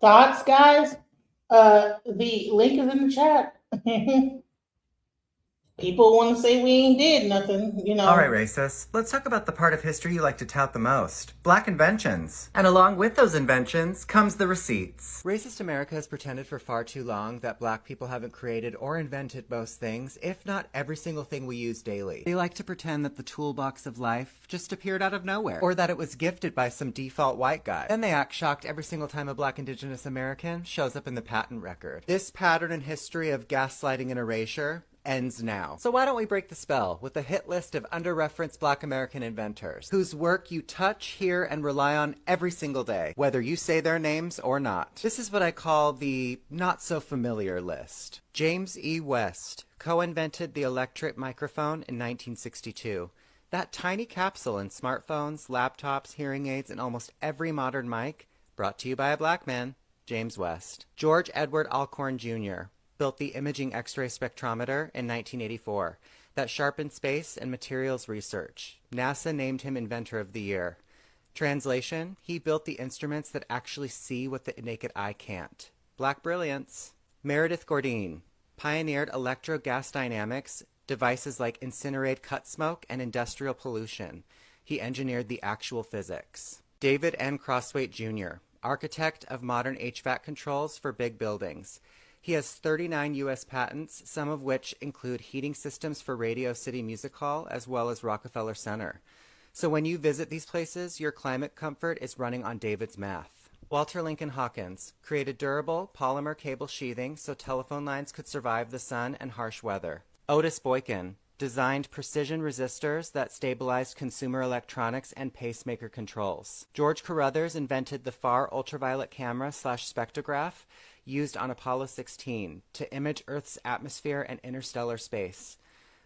Thoughts, guys? The link is in the chat. People want to say we ain't did nothing, you know. All right, racists. Let's talk about the part of history you like to tout the most. Black inventions. And along with those inventions comes the receipts. Racist America has pretended for far too long that Black people haven't created or invented most things, if not every single thing we use daily. They like to pretend that the toolbox of life just appeared out of nowhere, or that it was gifted by some default white guy. Then they act shocked every single time a Black Indigenous American shows up in the patent record. This pattern in history of gaslighting and erasure ends now. So why don't we break the spell with a hit list of under-referenced Black American inventors, whose work you touch, hear, and rely on every single day, whether you say their names or not. This is what I call the not-so-familiar list. James E. West co-invented the electric microphone in 1962. That tiny capsule in smartphones, laptops, hearing aids, and almost every modern mic, brought to you by a Black man, James West. George Edward Alcorn Jr. built the imaging X-ray spectrometer in 1984 that sharpened space and materials research. NASA named him Inventor of the Year. Translation, he built the instruments that actually see what the naked eye can't. Black brilliance. Meredith Gourdine pioneered electro-gas dynamics, devices like incinerate cut smoke and industrial pollution. He engineered the actual physics. David N. Crosswaite Jr., architect of modern HVAC controls for big buildings. He has 39 U.S. patents, some of which include heating systems for Radio City Music Hall as well as Rockefeller Center. So when you visit these places, your climate comfort is running on David's math. Walter Lincoln Hawkins created durable polymer cable sheathing so telephone lines could survive the sun and harsh weather. Otis Boykin designed precision resistors that stabilized consumer electronics and pacemaker controls. George Carruthers invented the far ultraviolet camera / spectrograph used on Apollo 16 to image Earth's atmosphere and interstellar space.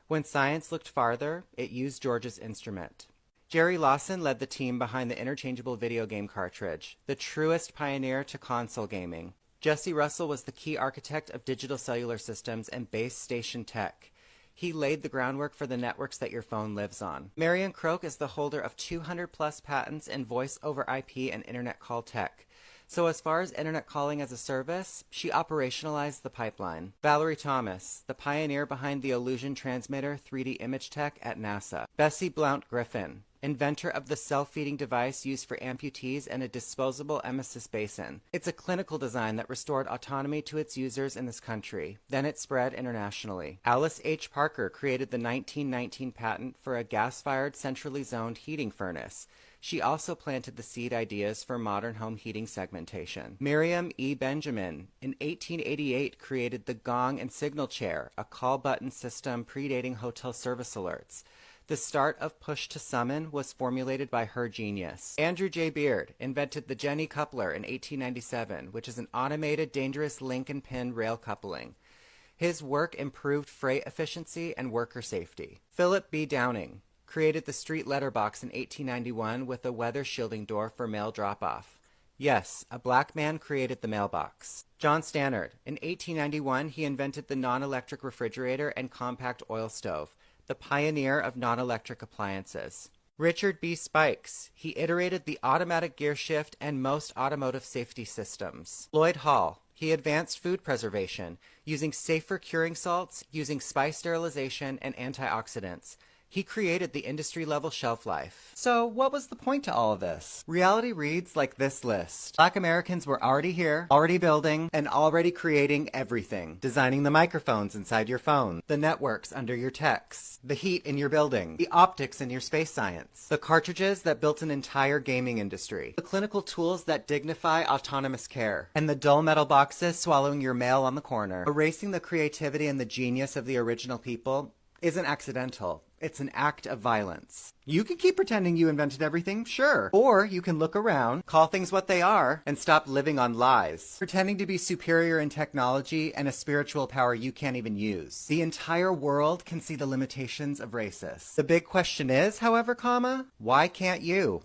When science looked farther, it used George's instrument. Jerry Lawson led the team behind the interchangeable video game cartridge, the truest pioneer to console gaming. Jesse Russell was the key architect of digital cellular systems and base station tech. He laid the groundwork for the networks that your phone lives on. Marion Croak is the holder of 200+ patents in voice over IP and internet call tech. So as far as internet calling as a service, she operationalized the pipeline. Valerie Thomas, the pioneer behind the Illusion Transmitter 3D image tech at NASA. Bessie Blount Griffin, inventor of the self-feeding device used for amputees and a disposable emesis basin. It's a clinical design that restored autonomy to its users in this country. Then it spread internationally. Alice H. Parker created the 1919 patent for a gas-fired centrally zoned heating furnace. She also planted the seed ideas for modern home heating segmentation. Miriam E. Benjamin, in 1888, created the gong and signal chair, a call button system predating hotel service alerts. The start of push to summon was formulated by her genius. Andrew J. Beard invented the Jenny coupler in 1897, which is an automated, dangerous link and pin rail coupling. His work improved freight efficiency and worker safety. Philip B. Downing created the street letterbox in 1891 with a weather shielding door for mail drop-off. Yes, a black man created the mailbox. John Stannard. In 1891, he invented the non-electric refrigerator and compact oil stove, the pioneer of non-electric appliances. Richard B. Spikes. He iterated the automatic gear shift and most automotive safety systems. Lloyd Hall. He advanced food preservation, using safer curing salts, using spice sterilization, and antioxidants. He created the industry-level shelf life. So what was the point to all of this? Reality reads like this list. Black Americans were already here, already building, and already creating everything. Designing the microphones inside your phone, the networks under your texts, the heat in your building, the optics in your space science, the cartridges that built an entire gaming industry, the clinical tools that dignify autonomous care, and the dull metal boxes swallowing your mail on the corner. Erasing the creativity and the genius of the original people isn't accidental. It's an act of violence. You can keep pretending you invented everything, sure. Or you can look around, call things what they are, and stop living on lies. Pretending to be superior in technology and a spiritual power you can't even use. The entire world can see the limitations of racists. The big question is, however, why can't you?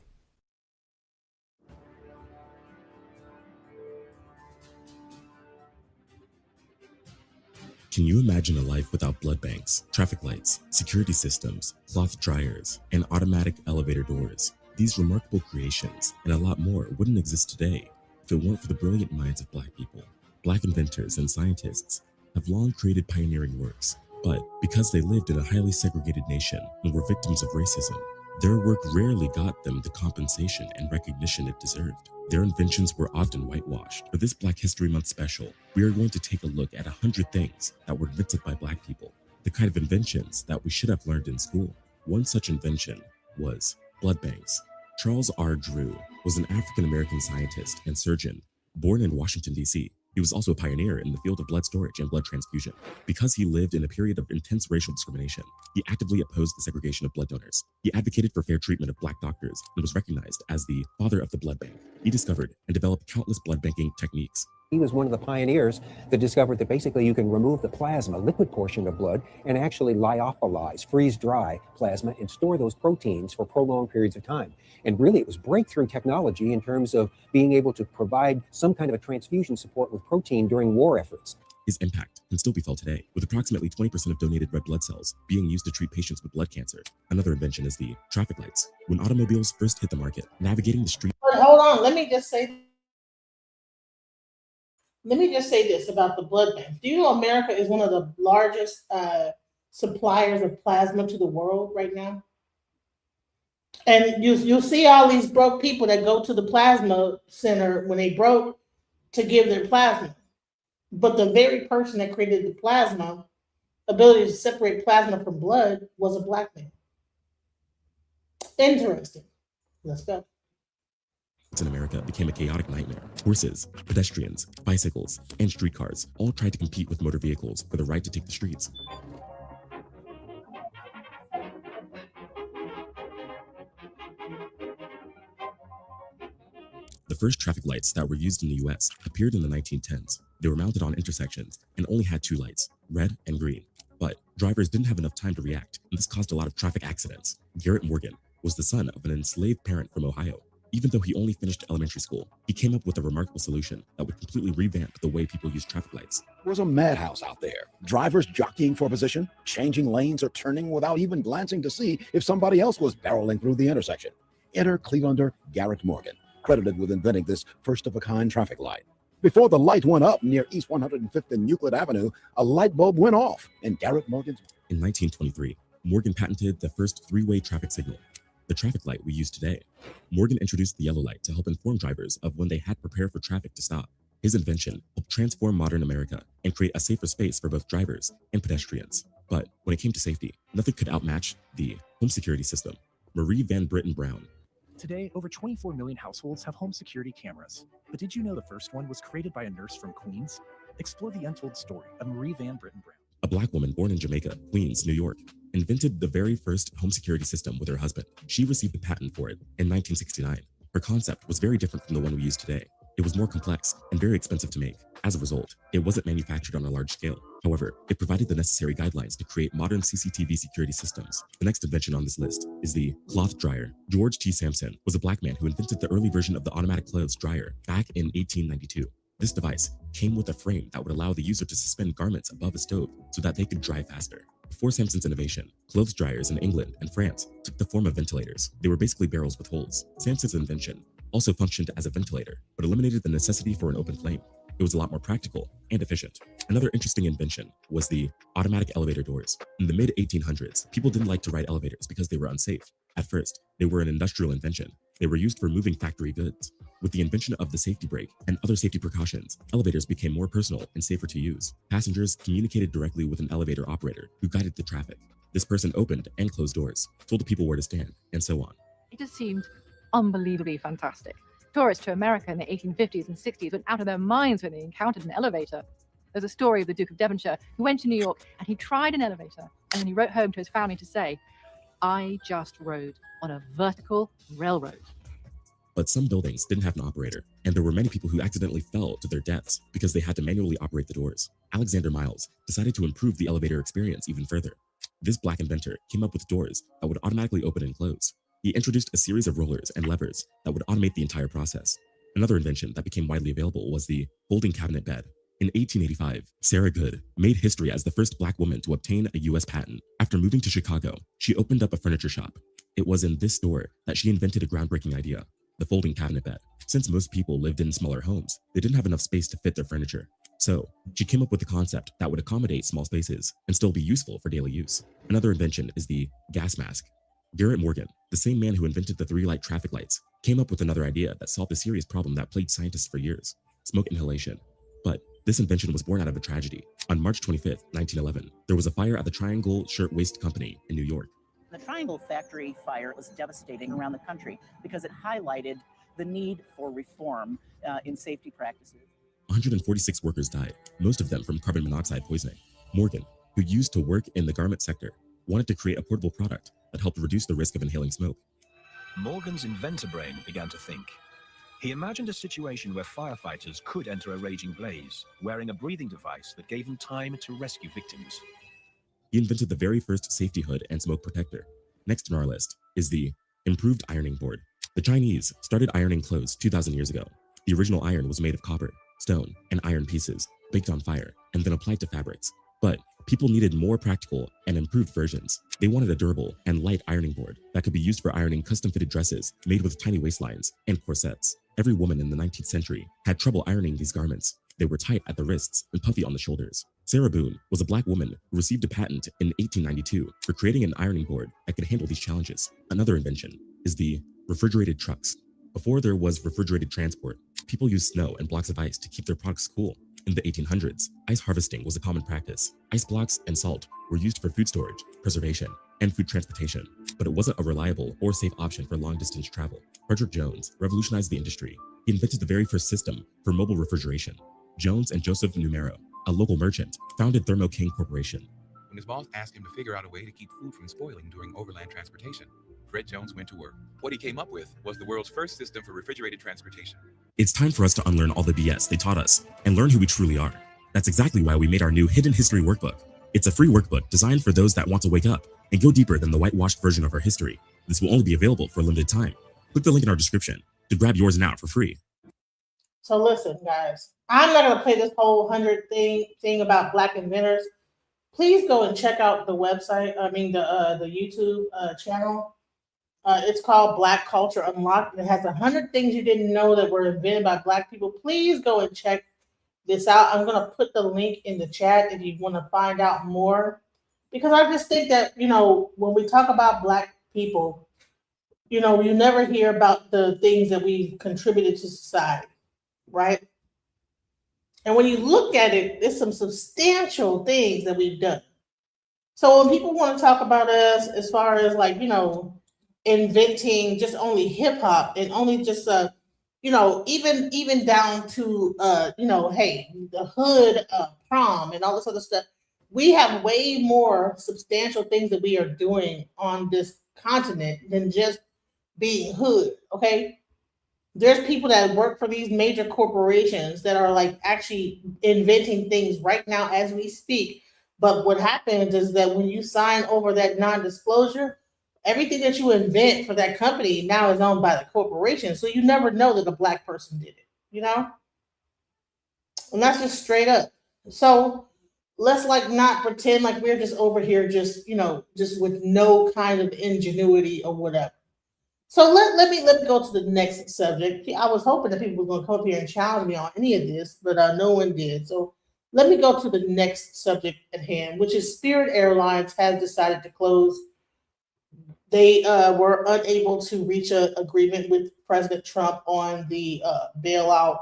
Can you imagine a life without blood banks, traffic lights, security systems, cloth dryers, and automatic elevator doors? These remarkable creations, and a lot more, wouldn't exist today if it weren't for the brilliant minds of Black people. Black inventors and scientists have long created pioneering works, but because they lived in a highly segregated nation and were victims of racism, their work rarely got them the compensation and recognition it deserved. Their inventions were often whitewashed. For this Black History Month special, we are going to take a look at 100 things that were invented by Black people, the kind of inventions that we should have learned in school. One such invention was blood banks. Charles R. Drew was an African-American scientist and surgeon born in Washington, D.C. He was also a pioneer in the field of blood storage and blood transfusion. Because he lived in a period of intense racial discrimination, he actively opposed the segregation of blood donors. He advocated for fair treatment of Black doctors and was recognized as the father of the blood bank. He discovered and developed countless blood banking techniques. He was one of the pioneers that discovered that basically you can remove the plasma, liquid portion of blood, and actually lyophilize, freeze dry plasma, and store those proteins for prolonged periods of time. And really, it was breakthrough technology in terms of being able to provide some kind of a transfusion support with protein during war efforts. His impact can still be felt today, with approximately 20% of donated red blood cells being used to treat patients with blood cancer. Another invention is the traffic lights. When automobiles first hit the market, navigating the street... But hold on, let me just say this about the blood banks. Do you know America is one of the largest suppliers of plasma to the world right now? And you'll see all these broke people that go to the plasma center when they broke to give their plasma. But the very person that created the plasma, ability to separate plasma from blood, was a Black man. Interesting. Let's go. in America became a chaotic nightmare. Horses, pedestrians, bicycles, and streetcars all tried to compete with motor vehicles for the right to take the streets. The first traffic lights that were used in the US appeared in the 1910s. They were mounted on intersections and only had two lights, red and green. But drivers didn't have enough time to react, and this caused a lot of traffic accidents. Garrett Morgan was the son of an enslaved parent from Ohio. Even though he only finished elementary school, he came up with a remarkable solution that would completely revamp the way people use traffic lights. There was a madhouse out there. Drivers jockeying for position, changing lanes or turning without even glancing to see if somebody else was barreling through the intersection. Enter Clevelander Garrett Morgan, credited with inventing this first-of-a-kind traffic light. Before the light went up near East 105th and Euclid Avenue, a light bulb went off in Garrett Morgan's... In 1923, Morgan patented the first three-way traffic signal, the traffic light we use today. Morgan introduced the yellow light to help inform drivers of when they had to prepare for traffic to stop. His invention helped transform modern America and create a safer space for both drivers and pedestrians. But when it came to safety, nothing could outmatch the home security system. Marie Van Britten Brown. Today, over 24 million households have home security cameras. But did you know the first one was created by a nurse from Queens? Explore the untold story of Marie Van Britten Brown. A Black woman born in Jamaica, Queens, New York, invented the very first home security system with her husband. She received a patent for it in 1969. Her concept was very different from the one we use today. It was more complex and very expensive to make. As a result, it wasn't manufactured on a large scale. However, it provided the necessary guidelines to create modern CCTV security systems. The next invention on this list is the cloth dryer. George T. Sampson was a black man who invented the early version of the automatic clothes dryer back in 1892. This device came with a frame that would allow the user to suspend garments above a stove so that they could dry faster. Before Sampson's innovation, clothes dryers in England and France took the form of ventilators. They were basically barrels with holes. Sampson's invention also functioned as a ventilator, but eliminated the necessity for an open flame. It was a lot more practical and efficient. Another interesting invention was the automatic elevator doors. In the mid-1800s, people didn't like to ride elevators because they were unsafe. At first, they were an industrial invention. They were used for moving factory goods. With the invention of the safety brake and other safety precautions, elevators became more personal and safer to use. Passengers communicated directly with an elevator operator who guided the traffic. This person opened and closed doors, told the people where to stand, and so on. It just seemed unbelievably fantastic. Tourists to America in the 1850s and 60s went out of their minds when they encountered an elevator. There's a story of the Duke of Devonshire who went to New York and he tried an elevator, and then he wrote home to his family to say, "I just rode on a vertical railroad." But some buildings didn't have an operator, and there were many people who accidentally fell to their deaths because they had to manually operate the doors. Alexander Miles decided to improve the elevator experience even further. This black inventor came up with doors that would automatically open and close. He introduced a series of rollers and levers that would automate the entire process. Another invention that became widely available was the folding cabinet bed. In 1885, Sarah Good made history as the first black woman to obtain a U.S. patent. After moving to Chicago, she opened up a furniture shop. It was in this store that she invented a groundbreaking idea, the folding cabinet bed. Since most people lived in smaller homes, they didn't have enough space to fit their furniture. So, she came up with a concept that would accommodate small spaces and still be useful for daily use. Another invention is the gas mask. Garrett Morgan, the same man who invented the 3-light traffic lights, came up with another idea that solved a serious problem that plagued scientists for years: smoke inhalation. But this invention was born out of a tragedy. On March 25, 1911, there was a fire at the Triangle Shirtwaist Company in New York. The Triangle factory fire was devastating around the country because it highlighted the need for reform in safety practices. 146 workers died, most of them from carbon monoxide poisoning. Morgan, who used to work in the garment sector, wanted to create a portable product that helped reduce the risk of inhaling smoke. Morgan's inventor brain began to think. He imagined a situation where firefighters could enter a raging blaze, wearing a breathing device that gave them time to rescue victims. He invented the very first safety hood and smoke protector. Next on our list is the improved ironing board. The Chinese started ironing clothes 2,000 years ago. The original iron was made of copper, stone, and iron pieces, baked on fire, and then applied to fabrics. But people needed more practical and improved versions. They wanted a durable and light ironing board that could be used for ironing custom-fitted dresses made with tiny waistlines and corsets. Every woman in the 19th century had trouble ironing these garments. They were tight at the wrists and puffy on the shoulders. Sarah Boone was a black woman who received a patent in 1892 for creating an ironing board that could handle these challenges. Another invention is the refrigerated trucks. Before there was refrigerated transport, people used snow and blocks of ice to keep their products cool. In the 1800s, ice harvesting was a common practice. Ice blocks and salt were used for food storage, preservation, and food transportation, but it wasn't a reliable or safe option for long-distance travel. Frederick Jones revolutionized the industry. He invented the very first system for mobile refrigeration. Jones and Joseph Numero, a local merchant, founded Thermo King Corporation. When his boss asked him to figure out a way to keep food from spoiling during overland transportation, Fred Jones went to work. What he came up with was the world's first system for refrigerated transportation. It's time for us to unlearn all the BS they taught us and learn who we truly are. That's exactly why we made our new Hidden History Workbook. It's a free workbook designed for those that want to wake up and go deeper than the whitewashed version of our history. This will only be available for a limited time. Click the link in our description to grab yours now for free. So listen, guys, I'm not going to play this whole 100 thing about Black inventors. Please go and check out the website. The YouTube channel. It's called Black Culture Unlocked. It has 100 things you didn't know that were invented by Black people. Please go and check this out. I'm going to put the link in the chat if you want to find out more, because I just think that, when we talk about Black people, you never hear about the things that we've contributed to society, right? And when you look at it, there's some substantial things that we've done. So when people want to talk about us as far as inventing just only hip hop and only just even down to hey, the hood prom and all this other stuff, we have way more substantial things that we are doing on this continent than just being hood. Okay, There's people that work for these major corporations that are like actually inventing things right now as we speak. But what happens is that when you sign over that non-disclosure, everything that you invent for that company now is owned by the corporation. So you never know that a black person did it, you know? And that's just straight up. So let's like not pretend like we're just over here just, just with no kind of ingenuity or whatever. So let me go to the next subject. I was hoping that people were going to come up here and challenge me on any of this, but no one did. So let me go to the next subject at hand, which is Spirit Airlines has decided to close. They were unable to reach an agreement with President Trump on the bailout.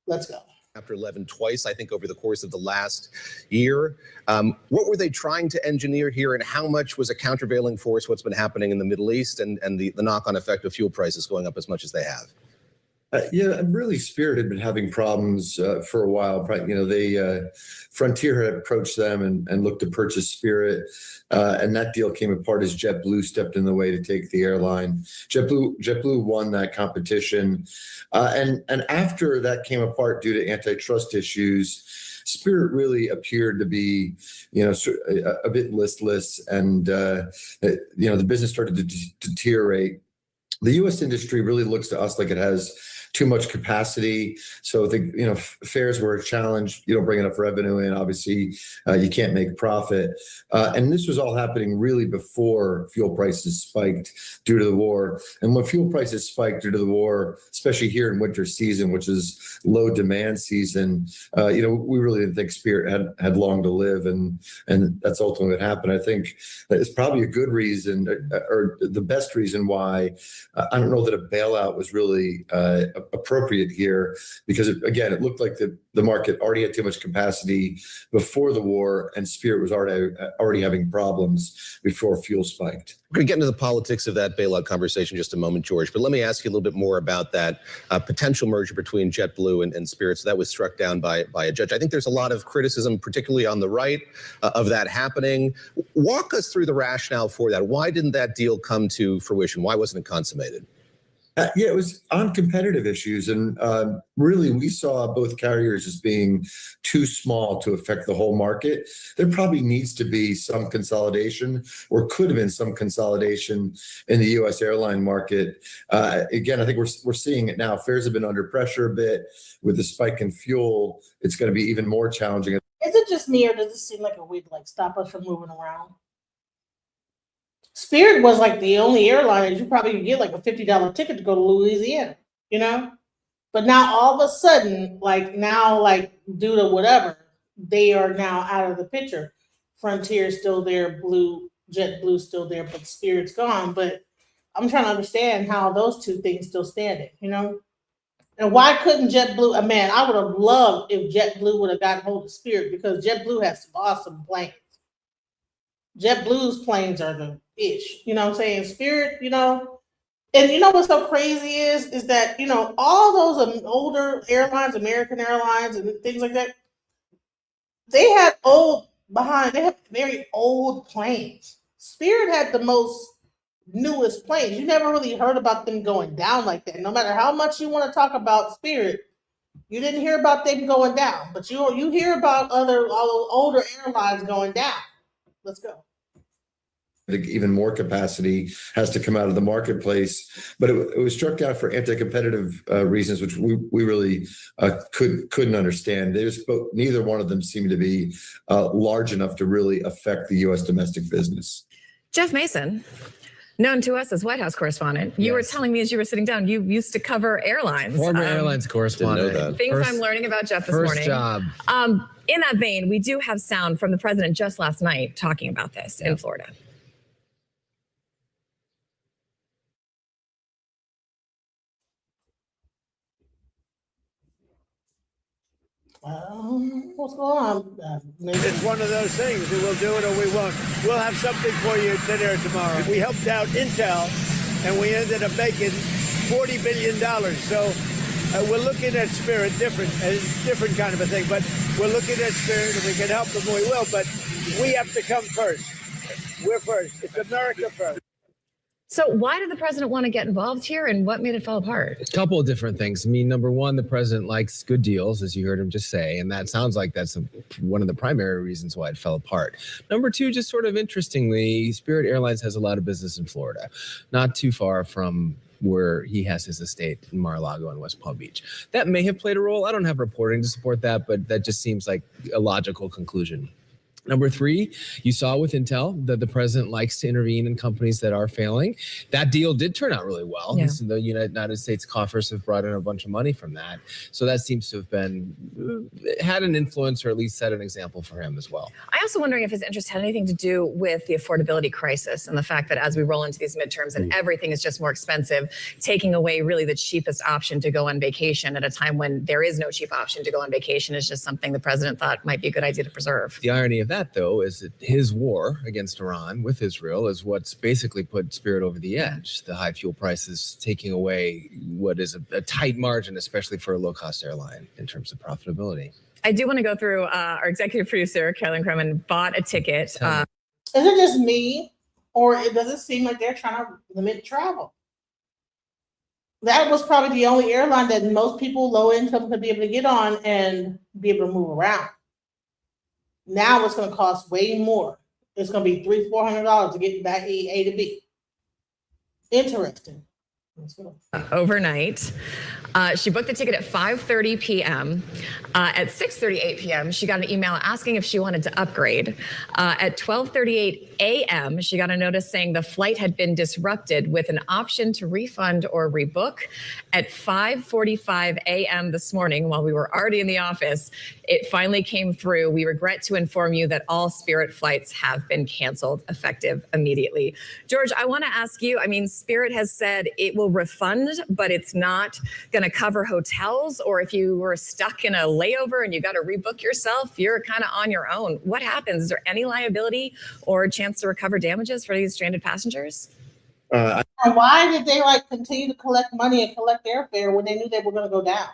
Let's go. Chapter 11 twice, I think, over the course of the last year. What were they trying to engineer here, and how much was a countervailing force what's been happening in the Middle East and the knock-on effect of fuel prices going up as much as they have? Yeah, really, Spirit had been having problems for a while. Frontier had approached them and looked to purchase Spirit, and that deal came apart as JetBlue stepped in the way to take the airline. JetBlue won that competition, and after that came apart due to antitrust issues, Spirit really appeared to be, a bit listless, and the business started to deteriorate. The U.S. industry really looks to us like it has too much capacity. So the fares were a challenge. You don't bring enough revenue in. Obviously, you can't make profit. And this was all happening really before fuel prices spiked due to the war. And when fuel prices spiked due to the war, especially here in winter season, which is low demand season, we really didn't think Spirit had long to live, and that's ultimately what happened. I think that it's probably a good reason, or the best reason why. I don't know that a bailout was really appropriate here, because it looked like the market already had too much capacity before the war, and Spirit was already having problems before fuel spiked. We're going to get into the politics of that bailout conversation in just a moment, George, but let me ask you a little bit more about that potential merger between JetBlue and Spirit. So that was struck down by a judge. I think there's a lot of criticism, particularly on the right, of that happening. Walk us through the rationale for that. Why didn't that deal come to fruition? Why wasn't it consummated? It was on competitive issues, and really we saw both carriers as being too small to affect the whole market. There probably needs to be some consolidation, or could have been some consolidation in the U.S. airline market. Again, I think we're seeing it now. Fares have been under pressure a bit with the spike in fuel. It's going to be even more challenging. Is it just me, or does it seem like a way to stop us from moving around? Spirit was like the only airline that you probably could get like a $50 ticket to go to Louisiana, But now all of a sudden, due to whatever, they are now out of the picture. Frontier's still there, JetBlue's still there, but Spirit's gone. But I'm trying to understand how those two things still standing, And why couldn't JetBlue? Man, I would have loved if JetBlue would have gotten hold of Spirit, because JetBlue has some awesome planes. JetBlue's planes are the ish, you know what I'm saying? Spirit, and what's so crazy is that, all those older airlines, American Airlines and things like that, they have very old planes. Spirit had the most newest planes. You never really heard about them going down like that. No matter how much you want to talk about Spirit, you didn't hear about them going down, but you hear about all those older airlines going down. Let's go. Even more capacity has to come out of the marketplace, but it was struck down for anti-competitive reasons, which we really couldn't understand. Neither one of them seemed to be large enough to really affect the U.S. domestic business. Jeff Mason, known to us as White House correspondent, you were telling me as you were sitting down, you used to cover airlines. Former airlines correspondent. Didn't know that. Things I'm learning about Jeff this morning. First job. In that vein, we do have sound from the president just last night talking about this in Florida. What's going on? It's one of those things. We'll do it or we won't. We'll have something for you today or tomorrow. We helped out Intel, and we ended up making $40 billion. So we're looking at Spirit, different kind of a thing. But we're looking at Spirit, and we can help them. We will, but we have to come first. We're first. It's America first. So why did the president want to get involved here, and what made it fall apart? A couple of different things. I mean, number one, the president likes good deals, as you heard him just say, and that sounds like that's one of the primary reasons why it fell apart. Number two, just sort of interestingly, Spirit Airlines has a lot of business in Florida, not too far from where he has his estate in Mar-a-Lago and West Palm Beach. That may have played a role. I don't have reporting to support that, but that just seems like a logical conclusion. Number three, you saw with Intel that the president likes to intervene in companies that are failing. That deal did turn out really well. Yeah. The United States coffers have brought in a bunch of money from that. So that seems to have had an influence, or at least set an example for him as well. I also wondering if his interest had anything to do with the affordability crisis and the fact that as we roll into these midterms and everything is just more expensive, taking away really the cheapest option to go on vacation at a time when there is no cheap option to go on vacation is just something the president thought might be a good idea to preserve. The irony of that, though, is that his war against Iran with Israel is what's basically put Spirit over the edge. The high fuel prices taking away what is a tight margin, especially for a low-cost airline in terms of profitability. I do want to go through our executive producer, Carolyn Kremen, bought a ticket. Is it just me, or does it seem like they're trying to limit travel? That was probably the only airline that most people low income could be able to get on and be able to move around. Now it's going to cost way more. It's going to be $300-400 to get back A to B. Interesting. Let's go. Overnight. She booked the ticket at 5:30 p.m. At 6:38 p.m., she got an email asking if she wanted to upgrade. At 12:38 a.m., she got a notice saying the flight had been disrupted with an option to refund or rebook. At 5:45 a.m. this morning, while we were already in the office, it finally came through. We regret to inform you that all Spirit flights have been canceled, effective immediately. George, I want to ask you, I mean, Spirit has said it will refund, but it's not going to cover hotels, or if you were stuck in a layover and you got to rebook yourself, you're kind of on your own. What happens? Is there any liability or a chance to recover damages for these stranded passengers? And why did they continue to collect money and collect airfare when they knew they were going to go down?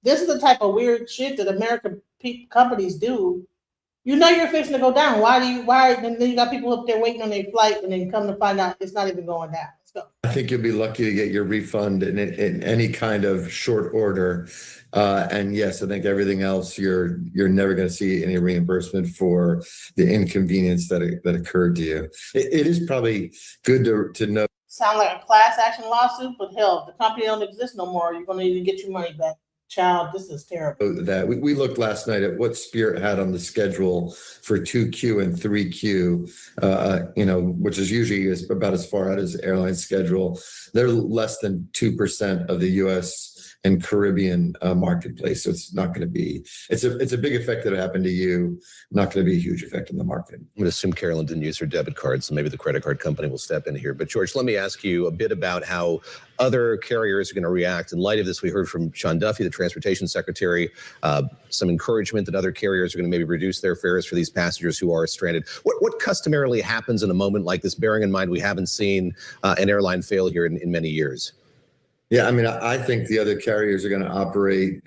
This is the type of weird shit that American companies do. You know you're fixing to go down. And then you got people up there waiting on their flight, and then come to find out it's not even going down. Let's go. I think you'll be lucky to get your refund in any kind of short order. And yes, I think everything else, you're never going to see any reimbursement for the inconvenience that occurred to you. It is probably good to know. Sound like a class action lawsuit, but hell, if the company don't exist no more, you're going to need to get your money back. Child, this is terrible. That we looked last night at what Spirit had on the schedule for 2Q and 3Q, which is usually about as far out as airline schedule. They're less than 2% of the U.S. and Caribbean marketplace. So it's not going to be, it's a big effect that happened to you, not going to be a huge effect in the market. I'm going to assume Carolyn didn't use her debit card, so maybe the credit card company will step in here. But George, let me ask you a bit about how other carriers are going to react. In light of this, we heard from Sean Duffy, the Transportation Secretary, some encouragement that other carriers are going to maybe reduce their fares for these passengers who are stranded. What customarily happens in a moment like this, bearing in mind we haven't seen an airline fail here in many years? Yeah, I mean, I think the other carriers are going to operate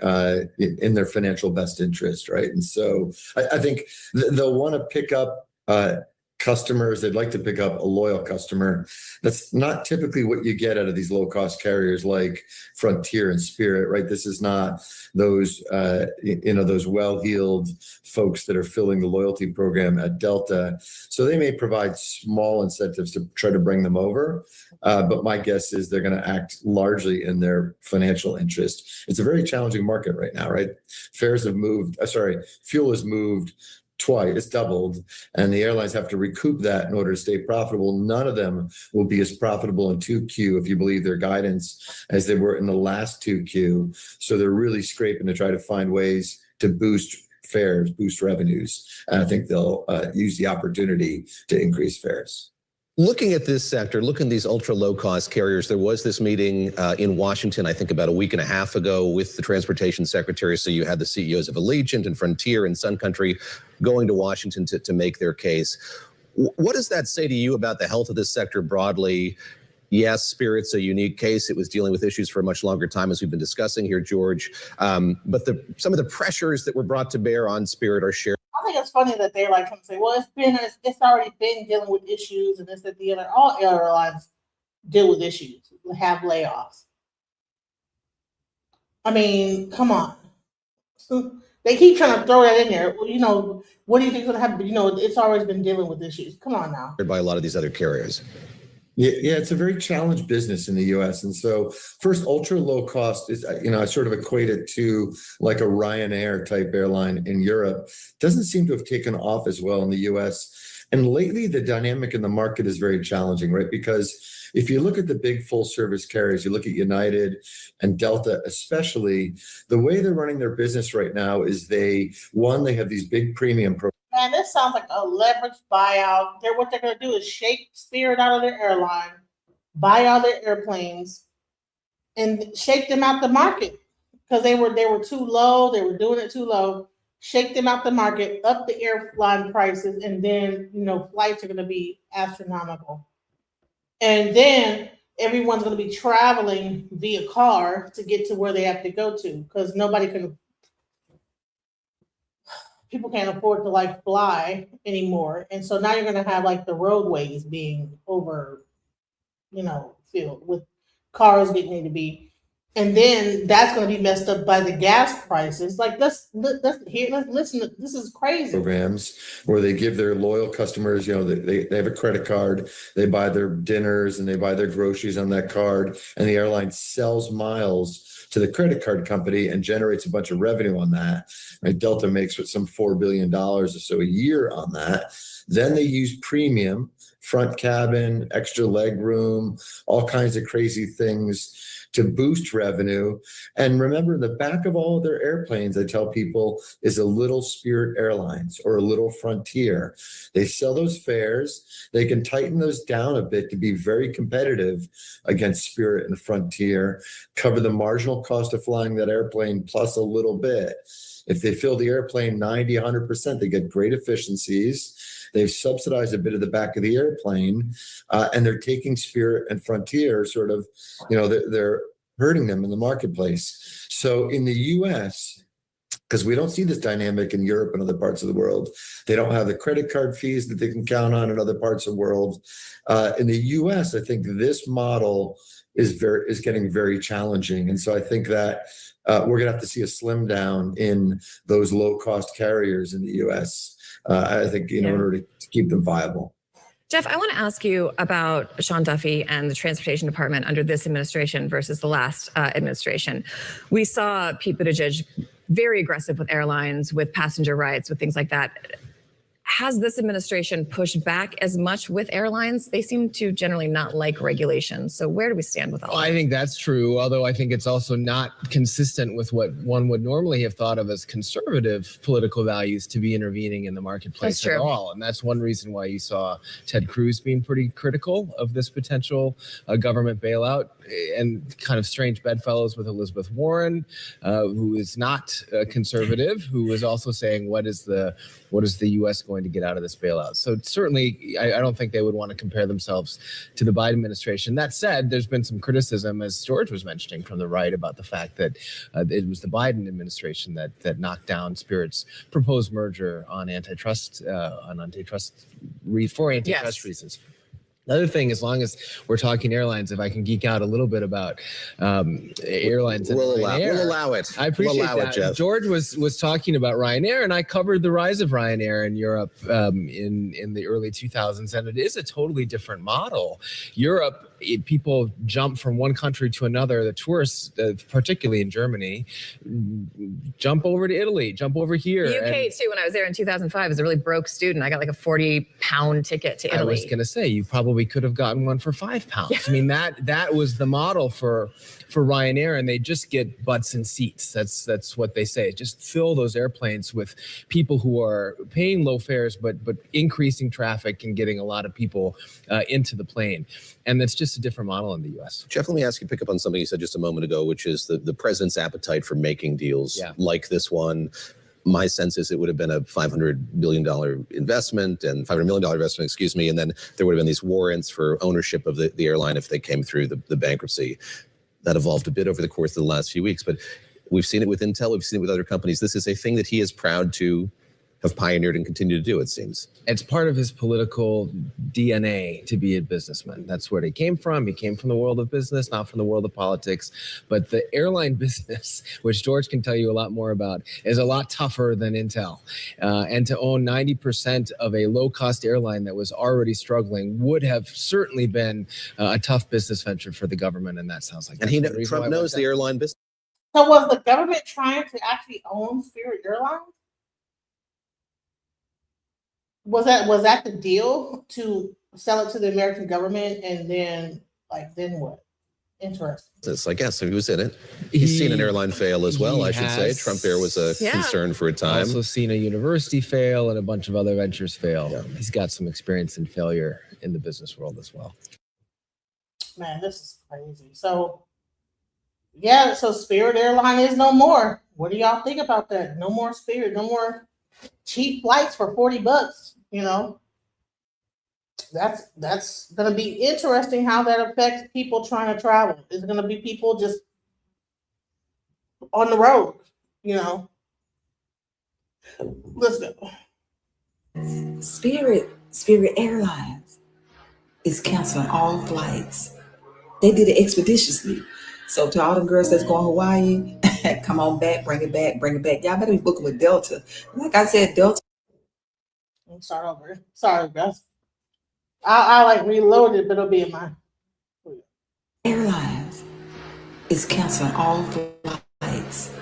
in their financial best interest, right? And so I think they'll want to pick up customers. They'd like to pick up a loyal customer. That's not typically what you get out of these low-cost carriers like Frontier and Spirit, right? This is not those those well-heeled folks that are filling the loyalty program at Delta. So they may provide small incentives to try to bring them over. But my guess is they're going to act largely in their financial interest. It's a very challenging market right now, right? Fuel has moved twice, it's doubled, and the airlines have to recoup that in order to stay profitable. None of them will be as profitable in 2Q, if you believe their guidance, as they were in the last 2Q. So they're really scraping to try to find ways to boost fares, boost revenues. And I think they'll use the opportunity to increase fares. Looking at this sector, looking at these ultra low-cost carriers, there was this meeting in Washington, I think about a week and a half ago, with the Transportation Secretary. So you had the CEOs of Allegiant and Frontier and Sun Country going to Washington to make their case. What does that say to you about the health of this sector broadly? Yes, Spirit's a unique case. It was dealing with issues for a much longer time, as we've been discussing here, George. But some of the pressures that were brought to bear on Spirit are shared. I think it's funny that they say, well, it's already been dealing with issues and this, that, the other. All airlines deal with issues, have layoffs. I mean, come on. They keep trying to throw that in there. Well, you know, what do you think is going to happen? You know, it's always been dealing with issues. Come on now. By a lot of these other carriers. Yeah, it's a very challenged business in the U.S. And so, first, ultra low cost is, you know, I sort of equate it to like a Ryanair type airline in Europe. Doesn't seem to have taken off as well in the U.S. And lately, the dynamic in the market is very challenging, right? Because if you look at the big full service carriers, you look at United and Delta, especially, the way they're running their business right now is they have these big premium programs. Man, this sounds like a leveraged buyout. What they're going to do is shake Spirit out of their airline, buy all their airplanes, and shake them out the market because they were too low. They were doing it too low. Shake them out the market, up the airline prices, and then, you know, flights are going to be astronomical. And then everyone's going to be traveling via car to get to where they have to go to because people can't afford to like fly anymore. And so now you're going to have like the roadways being over, you know, filled with cars getting to be. And then that's going to be messed up by the gas prices. Like, let's listen. This is crazy. Programs where they give their loyal customers, you know, they have a credit card, they buy their dinners and they buy their groceries on that card, and the airline sells miles to the credit card company and generates a bunch of revenue on that. Right? Delta makes some $4 billion or so a year on that. Then they use premium, front cabin, extra leg room, all kinds of crazy things to boost revenue. And remember, in the back of all of their airplanes, I tell people, is a little Spirit Airlines or a little Frontier. They sell those fares. They can tighten those down a bit to be very competitive against Spirit and Frontier, cover the marginal cost of flying that airplane plus a little bit. If they fill the airplane 90, 100%, they get great efficiencies. They've subsidized a bit of the back of the airplane, and they're taking Spirit and Frontier sort of, you know, they're hurting them in the marketplace. So in the U.S., because we don't see this dynamic in Europe and other parts of the world, they don't have the credit card fees that they can count on in other parts of the world. In the U.S., I think this model is getting very challenging. And so I think that we're going to have to see a slim down in those low-cost carriers in the U.S., I think, in order to keep them viable. Jeff, I want to ask you about Sean Duffy and the Transportation Department under this administration versus the last administration. We saw Pete Buttigieg very aggressive with airlines, with passenger rights, with things like that. Has this administration pushed back as much with airlines? They seem to generally not like regulations. So where do we stand with all that? I think that's true, although I think it's also not consistent with what one would normally have thought of as conservative political values to be intervening in the marketplace at all. And that's one reason why you saw Ted Cruz being pretty critical of this potential government bailout, and kind of strange bedfellows with Elizabeth Warren, who is not conservative, who is also saying, what is the U.S. going to get out of this bailout? So certainly, I don't think they would want to compare themselves to the Biden administration. That said, there's been some criticism, as George was mentioning, from the right about the fact that it was the Biden administration that knocked down Spirit's proposed merger on antitrust reasons. The other thing, as long as we're talking airlines, if I can geek out a little bit about airlines, we'll allow it. I appreciate that. Jeff. George was talking about Ryanair, and I covered the rise of Ryanair in Europe in the early 2000s, and it is a totally different model. Europe, people jump from one country to another. The tourists, particularly in Germany, jump over to Italy, jump over here. The UK too. When I was there in 2005, as a really broke student, I got like a £40 ticket to Italy. I was going to say, you probably could have gotten one for £5. Yeah. I mean, that was the model for Ryanair, and they just get butts in seats. That's what they say. Just fill those airplanes with people who are paying low fares, but increasing traffic and getting a lot of people into the plane. And that's just a different model in the U.S. Jeff, let me ask you, pick up on something you said just a moment ago, which is the president's appetite for making deals like this one. My sense is it would have been a $500 billion investment and $500 million investment, excuse me. And then there would have been these warrants for ownership of the airline if they came through the bankruptcy. That evolved a bit over the course of the last few weeks, but we've seen it with Intel. We've seen it with other companies. This is a thing that he is proud to pioneered and continue to do, it seems. It's part of his political DNA to be a businessman. That's where he came from. He came from the world of business, not from the world of politics. But the airline business, which George can tell you a lot more about, is a lot tougher than Intel. And to own 90% of a low-cost airline that was already struggling would have certainly been a tough business venture for the government. And that sounds like Trump knows the airline business. So was the government trying to actually own Spirit Airlines? Was that the deal, to sell it to the American government, and then what? Interesting. I guess he was in it. He's seen an airline fail as well, I should say. Trump Air was a concern for a time. Also seen a university fail and a bunch of other ventures fail. Yeah. He's got some experience in failure in the business world as well. Man, this is crazy. So Spirit Airline is no more. What do y'all think about that? No more Spirit, no more cheap flights for $40. You know, that's going to be interesting how that affects people trying to travel. Is it going to be people just on the road? You know, let's go. Spirit Airlines is canceling all flights. They did it expeditiously. So to all the girls that's going to Hawaii, come on back, bring it back. Y'all better be booking with Delta. Like I said, Delta. I'll start over. Sorry, guys. I reloaded, but it'll be in my Airlines is canceling all flights.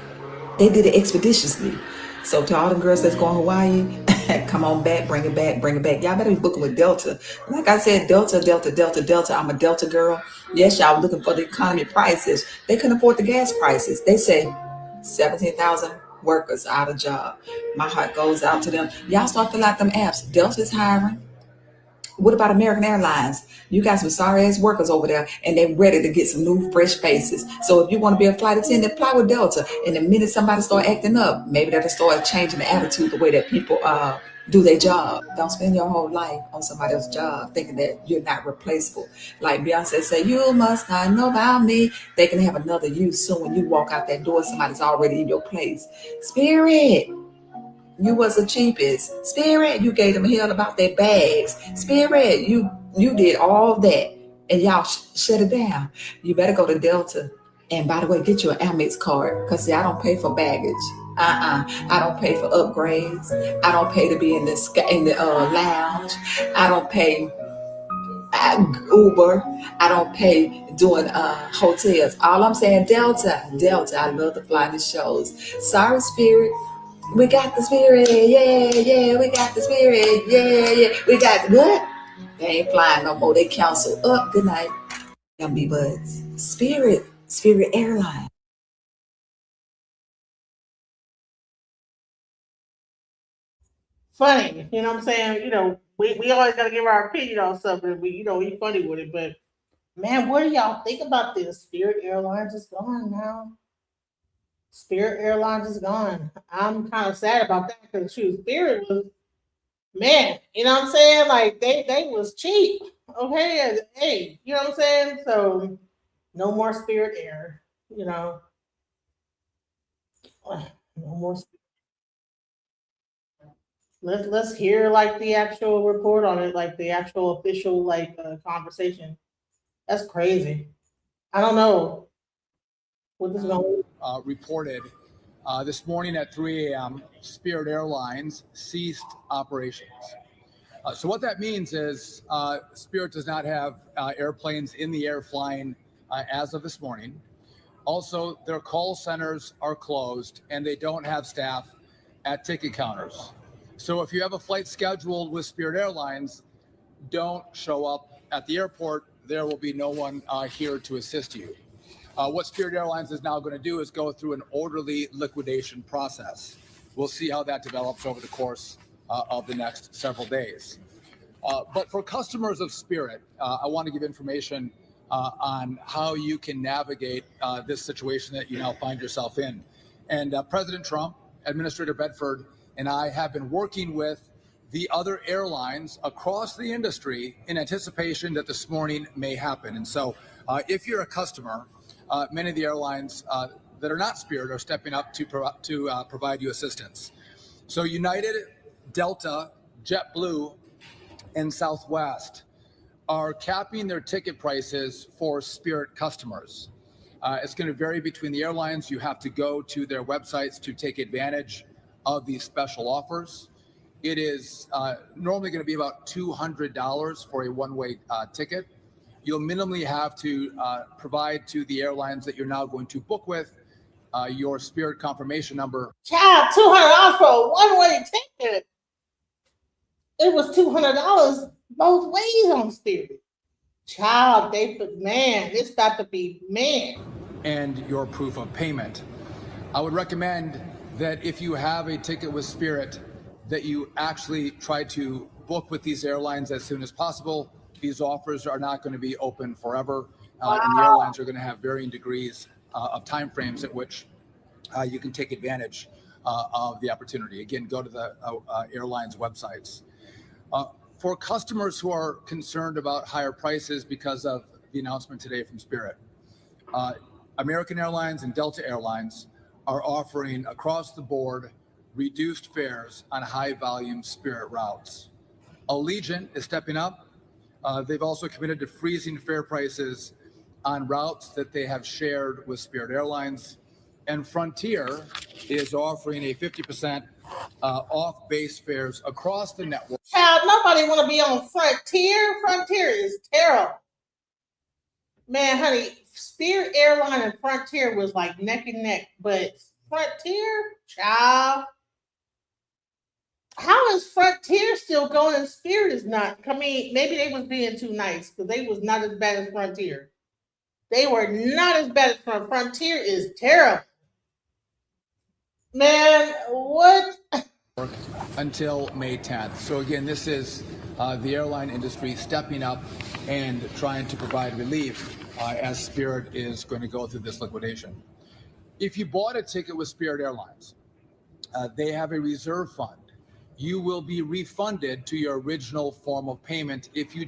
They did it expeditiously. So to all the girls that's going to Hawaii, come on back, bring it back. Y'all better be booking with Delta. Like I said, Delta. I'm a Delta girl. Yes, y'all looking for the economy prices. They couldn't afford the gas prices. They say 17,000 workers out of job. My heart goes out to them. Y'all start filling out them apps. Delta's hiring. What about American Airlines? You got some sorry ass workers over there, and they're ready to get some new, fresh faces. So if you want to be a flight attendant, apply with Delta. And the minute somebody start acting up, maybe that'll start changing the attitude, the way that people do their job. Don't spend your whole life on somebody else's job thinking that you're not replaceable. Like Beyonce said, you must not know about me. They can have another you soon. When you walk out that door, somebody's already in your place. Spirit. You was the cheapest. Spirit, you gave them hell about their bags. Spirit, you did all that, and y'all shut it down. You better go to Delta. And by the way, get your Amex card, because I don't pay for baggage. I don't pay for upgrades. I don't pay to be in the lounge. I don't pay Uber. I don't pay doing hotels. All I'm saying, Delta. I love to fly the shows. Sorry, Spirit. We got the Spirit, yeah, we got the Spirit, yeah, we got what? They ain't flying no more, they cancel. Good night. Be buds. Spirit Airlines. Funny, you know what I'm saying? You know, we always got to give our opinion on something. We we funny with it, but man, what do y'all think about this? Spirit Airlines is gone now. Spirit Airlines is gone. I'm kind of sad about that because Spirit was, man, you know what I'm saying? Like they was cheap. Okay, hey, you know what I'm saying? So no more Spirit Air, you know. No more. Let's hear like the actual report on it, like the actual official conversation. That's crazy. I don't know what this is going. Reported this morning at 3 a.m., Spirit Airlines ceased operations. So what that means is Spirit does not have airplanes in the air flying as of this morning. Also, their call centers are closed and they don't have staff at ticket counters. So if you have a flight scheduled with Spirit Airlines, don't show up at the airport. There will be no one here to assist you. What Spirit Airlines is now going to do is go through an orderly liquidation process. We'll see how that develops over the course of the next several days. But for customers of Spirit, I want to give information on how you can navigate this situation that you now find yourself in. And President Trump, Administrator Bedford, and I have been working with the other airlines across the industry in anticipation that this morning may happen. And so if you're a customer, many of the airlines that are not Spirit are stepping up to provide you assistance. So United Delta, JetBlue, and Southwest are capping their ticket prices for Spirit customers. It's going to vary between the airlines. You have to go to their websites to take advantage of these special offers. It is normally going to be about $200 for a one-way ticket. You'll minimally have to provide to the airlines that you're now going to book with your Spirit confirmation number. Child, $200 for a one-way ticket. It was $200 both ways on Spirit. Child, it's about to be And your proof of payment. I would recommend that if you have a ticket with Spirit, that you actually try to book with these airlines as soon as possible. These offers are not going to be open forever, and the airlines are going to have varying degrees of time frames at which you can take advantage of the opportunity. Again, go to the airlines websites. For customers who are concerned about higher prices because of the announcement today from Spirit, American Airlines and Delta Airlines are offering across the board reduced fares on high volume Spirit routes. Allegiant is stepping up. They've also committed to freezing fare prices on routes that they have shared with Spirit Airlines. And Frontier is offering a 50% off base fares across the network. Child, nobody want to be on Frontier. Frontier is terrible. Man, honey, Spirit Airline and Frontier was like neck and neck, but Frontier, child. How is Frontier still going and Spirit is not? I mean, maybe they was being too nice because they was not as bad as Frontier. They were not as bad as Frontier. Frontier is terrible. Man, what? Until May 10th. So again, this is the airline industry stepping up and trying to provide relief as Spirit is going to go through this liquidation. If you bought a ticket with Spirit Airlines, they have a reserve fund. You will be refunded to your original form of payment if you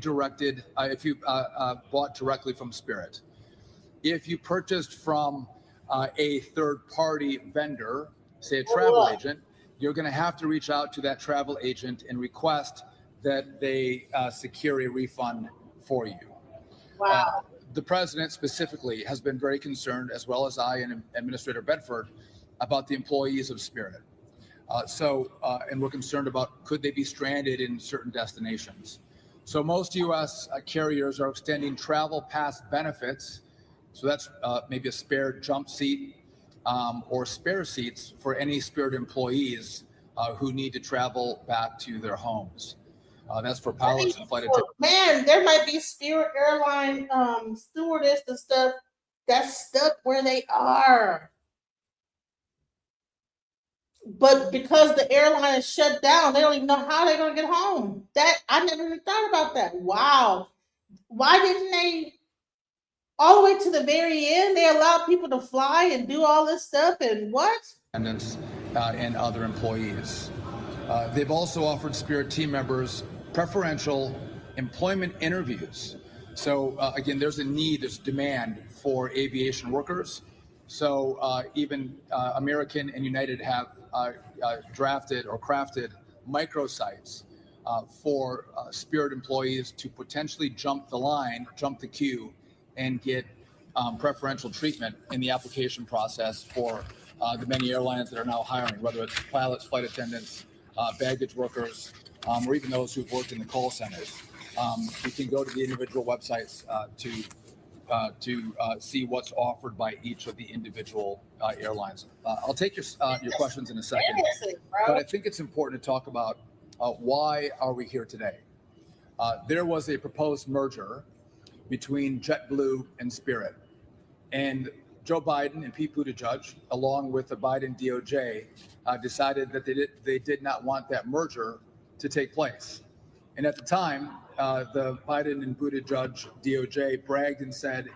bought directly from Spirit. If you purchased from a third-party vendor, say a travel agent, you're going to have to reach out to that travel agent and request that they secure a refund for you. Wow. The president specifically has been very concerned, as well as I and Administrator Bedford, about the employees of Spirit. And we're concerned about could they be stranded in certain destinations. So most U.S. carriers are extending travel pass benefits. So that's maybe a spare jump seat or spare seats for any Spirit employees who need to travel back to their homes. That's for pilots and flight attendants. Man, there might be Spirit Airline stewardess and stuff that's stuck where they are. But because the airline is shut down, they don't even know how they're going to get home. That I never even thought about that. Wow. Why didn't they, all the way to the very end, they allowed people to fly and do all this stuff and what? And other employees. They've also offered Spirit team members preferential employment interviews. So again, there's there's demand for aviation workers. So even American and United have drafted or crafted microsites for Spirit employees to potentially jump the queue, and get preferential treatment in the application process for the many airlines that are now hiring, whether it's pilots, flight attendants, baggage workers, or even those who've worked in the call centers. You can go to the individual websites to see what's offered by each of the individual airlines. I'll take your questions in a second, but I think it's important to talk about why are we here today. There was a proposed merger between JetBlue and Spirit, and Joe Biden and Pete Buttigieg, along with the Biden DOJ, decided that they did not want that merger to take place. And at the time, the Biden and Buttigieg DOJ bragged and said,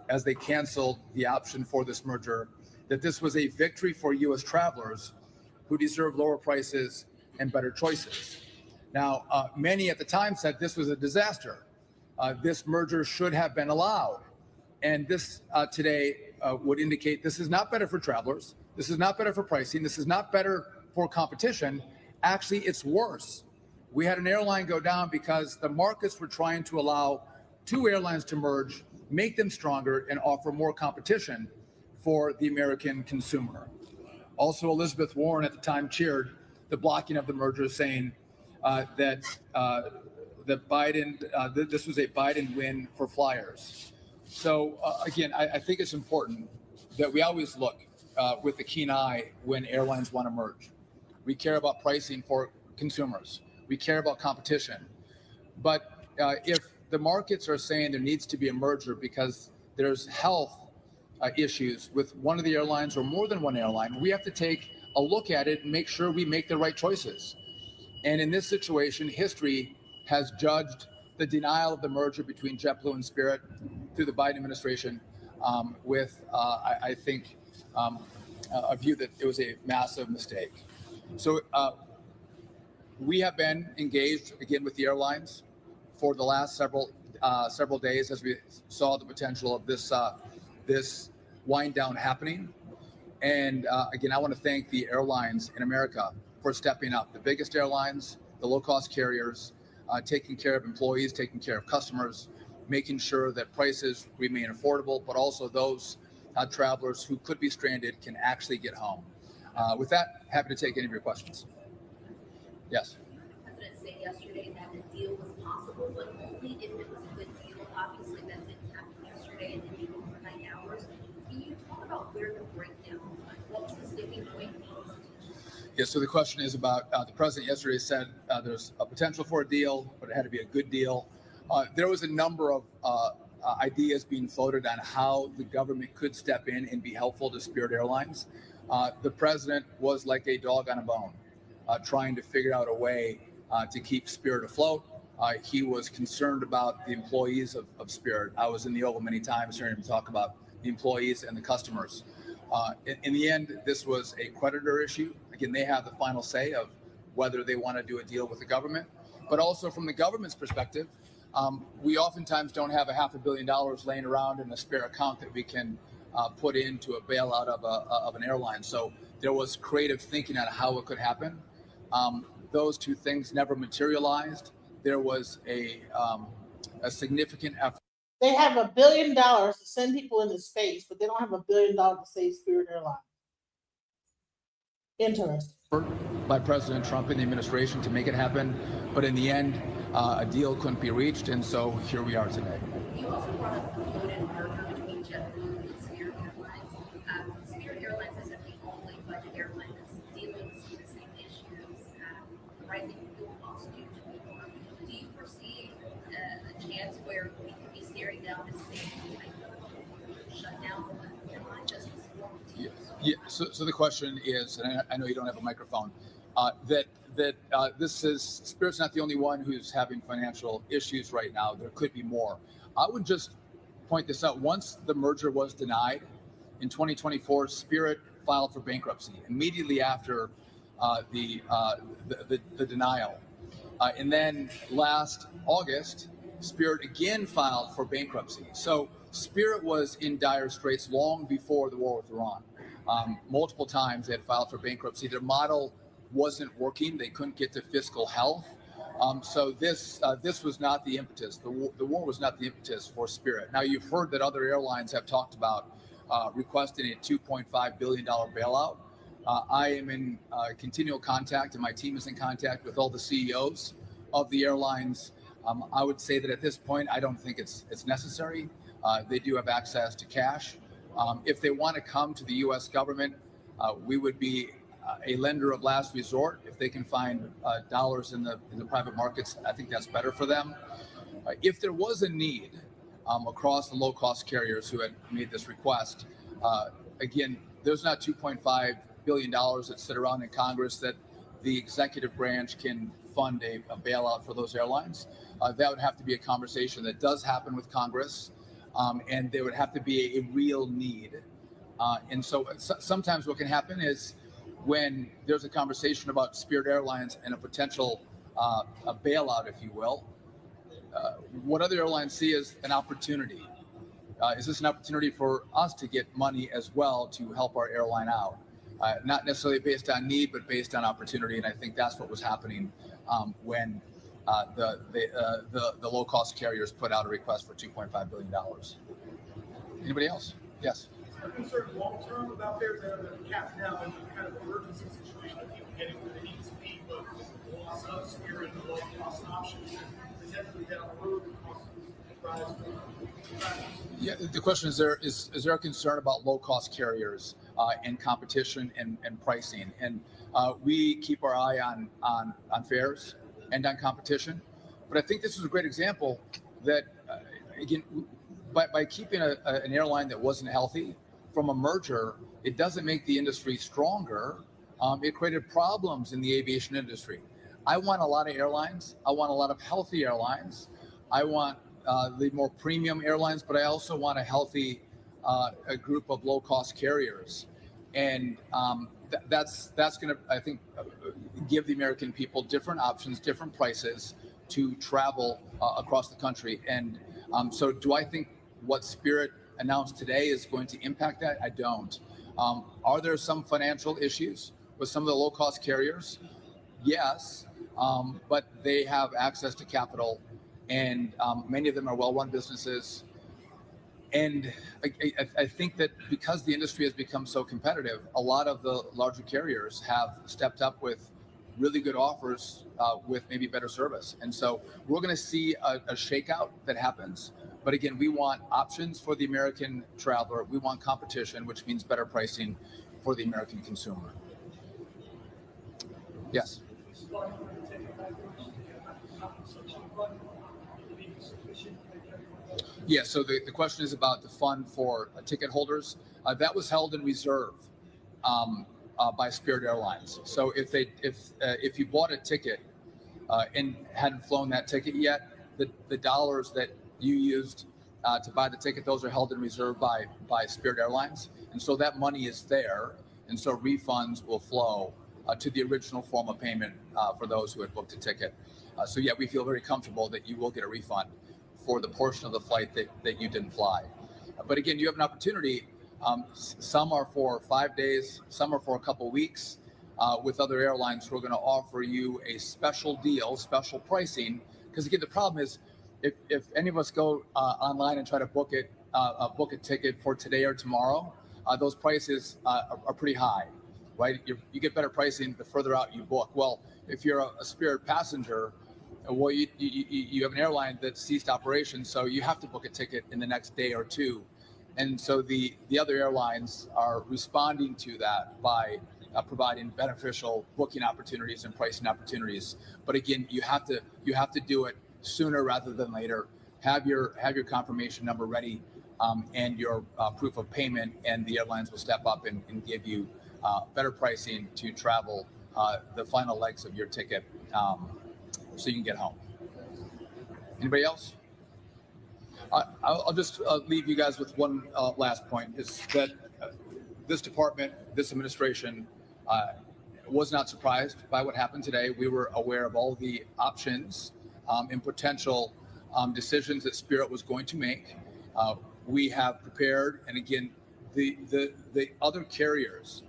as they canceled the option for this merger, that this was a victory for U.S. travelers who deserve lower prices and better choices. Now, many at the time said this was a disaster. This merger should have been allowed. And this today would indicate this is not better for travelers. This is not better for pricing. This is not better for competition. Actually, it's worse. We had an airline go down because the markets were trying to allow two airlines to merge, make them stronger, and offer more competition for the American consumer. Also, Elizabeth Warren at the time cheered the blocking of the merger, saying that this was a Biden win for flyers. So again, I think it's important that we always look with a keen eye when airlines want to merge. We care about pricing for consumers. We care about competition. But if the markets are saying there needs to be a merger because there's health issues with one of the airlines or more than one airline, we have to take a look at it and make sure we make the right choices. And in this situation, history has judged the denial of the merger between JetBlue and Spirit through the Biden administration with, I think, a view that it was a massive mistake. So we have been engaged again with the airlines for the last several days as we saw the potential of this wind down happening. And again, I want to thank the airlines in America for stepping up. The biggest airlines, the low-cost carriers, taking care of employees, taking care of customers, making sure that prices remain affordable, but also those travelers who could be stranded can actually get home. With that, happy to take any of your questions. Yes. The president said yesterday that the deal was possible, but only if it was a good deal. Obviously, that didn't happen yesterday, and then you go for 9 hours. Can you talk about where the breakdown was? What was the sticking point? Yeah, so the question is about the president yesterday said there's a potential for a deal, but it had to be a good deal. There was a number of ideas being floated on how the government could step in and be helpful to Spirit Airlines. The president was like a dog on a bone, trying to figure out a way to keep Spirit afloat. He was concerned about the employees of Spirit. I was in the Oval many times hearing him talk about the employees and the customers. In the end, this was a creditor issue. Again, they have the final say of whether they want to do a deal with the government. But also from the government's perspective, we oftentimes don't have $500 million laying around in a spare account that we can put into a bailout of an airline. So there was creative thinking on how it could happen. Those two things never materialized. There was a significant effort. They have $1 billion to send people into space, but they don't have $1 billion to save Spirit Airlines. Interesting. By President Trump and the administration to make it happen, but in the end, a deal couldn't be reached, and so here we are today. You also brought up the floated merger between JetBlue and Spirit Airlines. Spirit Airlines isn't the only budget airline that's dealing with the same issues, rising fuel costs due to war. Do you foresee a chance where we could be staring down the same type of shutdown of the airline just as well? Yeah. So the question is, and I know you don't have a microphone, that this is Spirit's not the only one who's having financial issues right now. There could be more. I would just point this out. Once the merger was denied in 2024, Spirit filed for bankruptcy immediately after the denial, and then last August, Spirit again filed for bankruptcy. So Spirit was in dire straits long before the war with Iran. Multiple times they had filed for bankruptcy. Their model wasn't working. They couldn't get to fiscal health. So this was not the impetus. The war was not the impetus for Spirit. Now, you've heard that other airlines have talked about requesting a $2.5 billion bailout. I am in continual contact, and my team is in contact with all the CEOs of the airlines. I would say that at this point, I don't think it's necessary. They do have access to cash. If they want to come to the U.S. government, we would be a lender of last resort. If they can find dollars in the private markets, I think that's better for them. If there was a need across the low-cost carriers who had made this request, again, there's not $2.5 billion that sit around in Congress that the executive branch can fund a bailout for those airlines. That would have to be a conversation that does happen with Congress. And there would have to be a real need. And so sometimes what can happen is when there's a conversation about Spirit Airlines and a potential a bailout, if you will, what other airlines see as an opportunity. Is this an opportunity for us to get money as well to help our airline out? not necessarily based on need, but based on opportunity. And I think that's what was happening when the low-cost carriers put out a request for $2.5 billion. Anybody else? Yes. Are concerned long term about fares that are capped now in kind of emergency situation of people getting where they need to be, but the loss of Spirit and the low cost options potentially down the road rise? Yeah, the question is there a concern about low cost carriers and competition and pricing? And we keep our eye on fares and on competition. But I think this is a great example that again, by keeping an airline that wasn't healthy from a merger, it doesn't make the industry stronger. It created problems in the aviation industry. I want a lot of airlines. I want a lot of healthy airlines. I want the more premium airlines, but I also want a healthy a group of low-cost carriers. And that's going to, I think, give the American people different options, different prices to travel across the country. And so do I think what Spirit announced today is going to impact that? I don't. Are there some financial issues with some of the low-cost carriers? Yes, but they have access to capital, and many of them are well-run businesses. And I think that because the industry has become so competitive, a lot of the larger carriers have stepped up with really good offers with maybe better service. And so we're going to see a shakeout that happens. But again, we want options for the American traveler. We want competition, which means better pricing for the American consumer. Yes. Yeah, so the question is about the fund for ticket holders. That was held in reserve by Spirit Airlines. So if you bought a ticket and hadn't flown that ticket yet, the dollars that you used to buy the ticket, those are held in reserve by Spirit Airlines. And so that money is there. And so refunds will flow to the original form of payment for those who had booked a ticket. So yeah, we feel very comfortable that you will get a refund for the portion of the flight that you didn't fly. But again, you have an opportunity. Some are for 5 days, some are for a couple weeks with other airlines who are going to offer you a special deal, special pricing. Because again, the problem is if any of us go online and try to book a ticket for today or tomorrow, those prices are pretty high, right? You get better pricing the further out you book. Well, if you're a Spirit passenger, well, you have an airline that ceased operations, so you have to book a ticket in the next day or two. And so the other airlines are responding to that by providing beneficial booking opportunities and pricing opportunities. But again, you have to do it sooner rather than later. Have your confirmation number ready and your proof of payment, and the airlines will step up and give you better pricing to travel the final legs of your ticket so you can get home. Anybody else? I'll just leave you guys with one last point, is that this department, this administration was not surprised by what happened today. We were aware of all the options and potential decisions that Spirit was going to make. We have prepared, and again, the other carriers,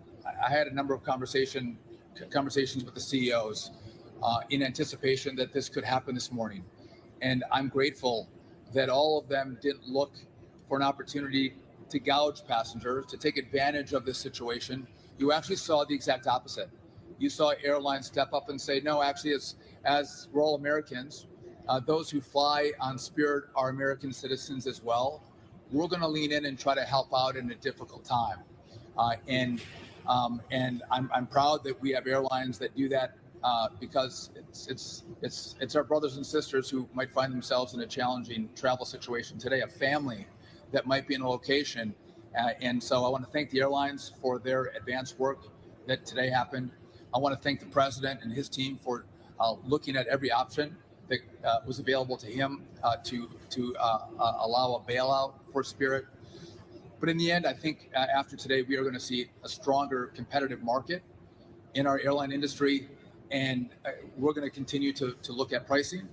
I had a number of conversations with the CEOs in anticipation that this could happen this morning. And I'm grateful that all of them didn't look for an opportunity to gouge passengers, to take advantage of this situation. You actually saw the exact opposite. You saw airlines step up and say, no, actually, as we're all Americans, those who fly on Spirit are American citizens as well. We're going to lean in and try to help out in a difficult time. And I'm proud that we have airlines that do that because it's our brothers and sisters who might find themselves in a challenging travel situation today, a family that might be in a location. And so I want to thank the airlines for their advanced work that today happened. I want to thank the president and his team for looking at every option that was available to him to allow a bailout for Spirit. But in the end, I think after today, we are going to see a stronger competitive market in our airline industry. And we're going to continue to look at pricing.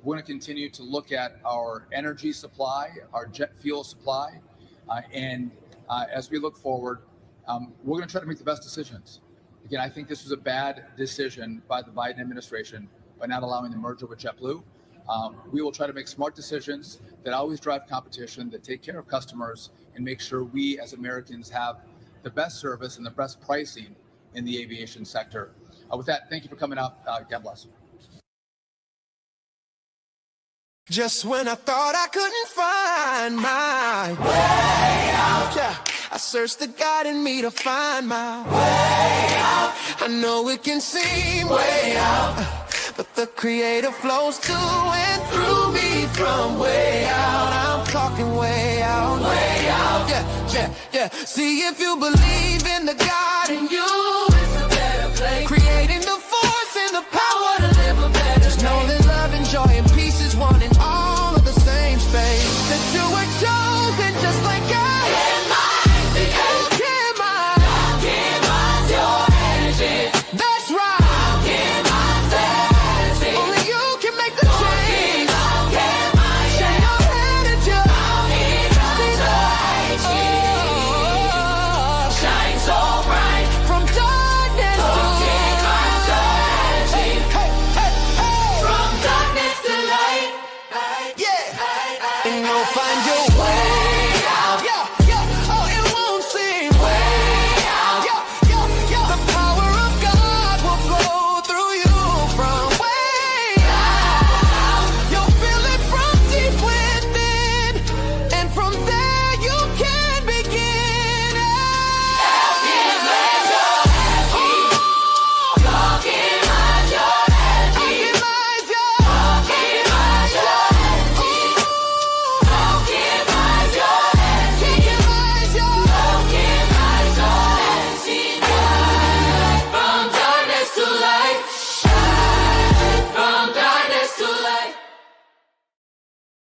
We're going to continue to look at our energy supply, our jet fuel supply. And as we look forward, We're going to try to make the best decisions. Again, I think this was a bad decision by the Biden administration by not allowing the merger with JetBlue. We will try to make smart decisions that always drive competition, that take care of customers, and make sure we as Americans have the best service and the best pricing in the aviation sector. With that, thank you for coming out. God bless. Just when I thought I couldn't find my way out, yeah, I searched the God in me to find my way out. I know it can seem way out, but the Creator flows to and through me from way out. I'm talking way out, yeah. See if you believe in the God in you, it's a better place.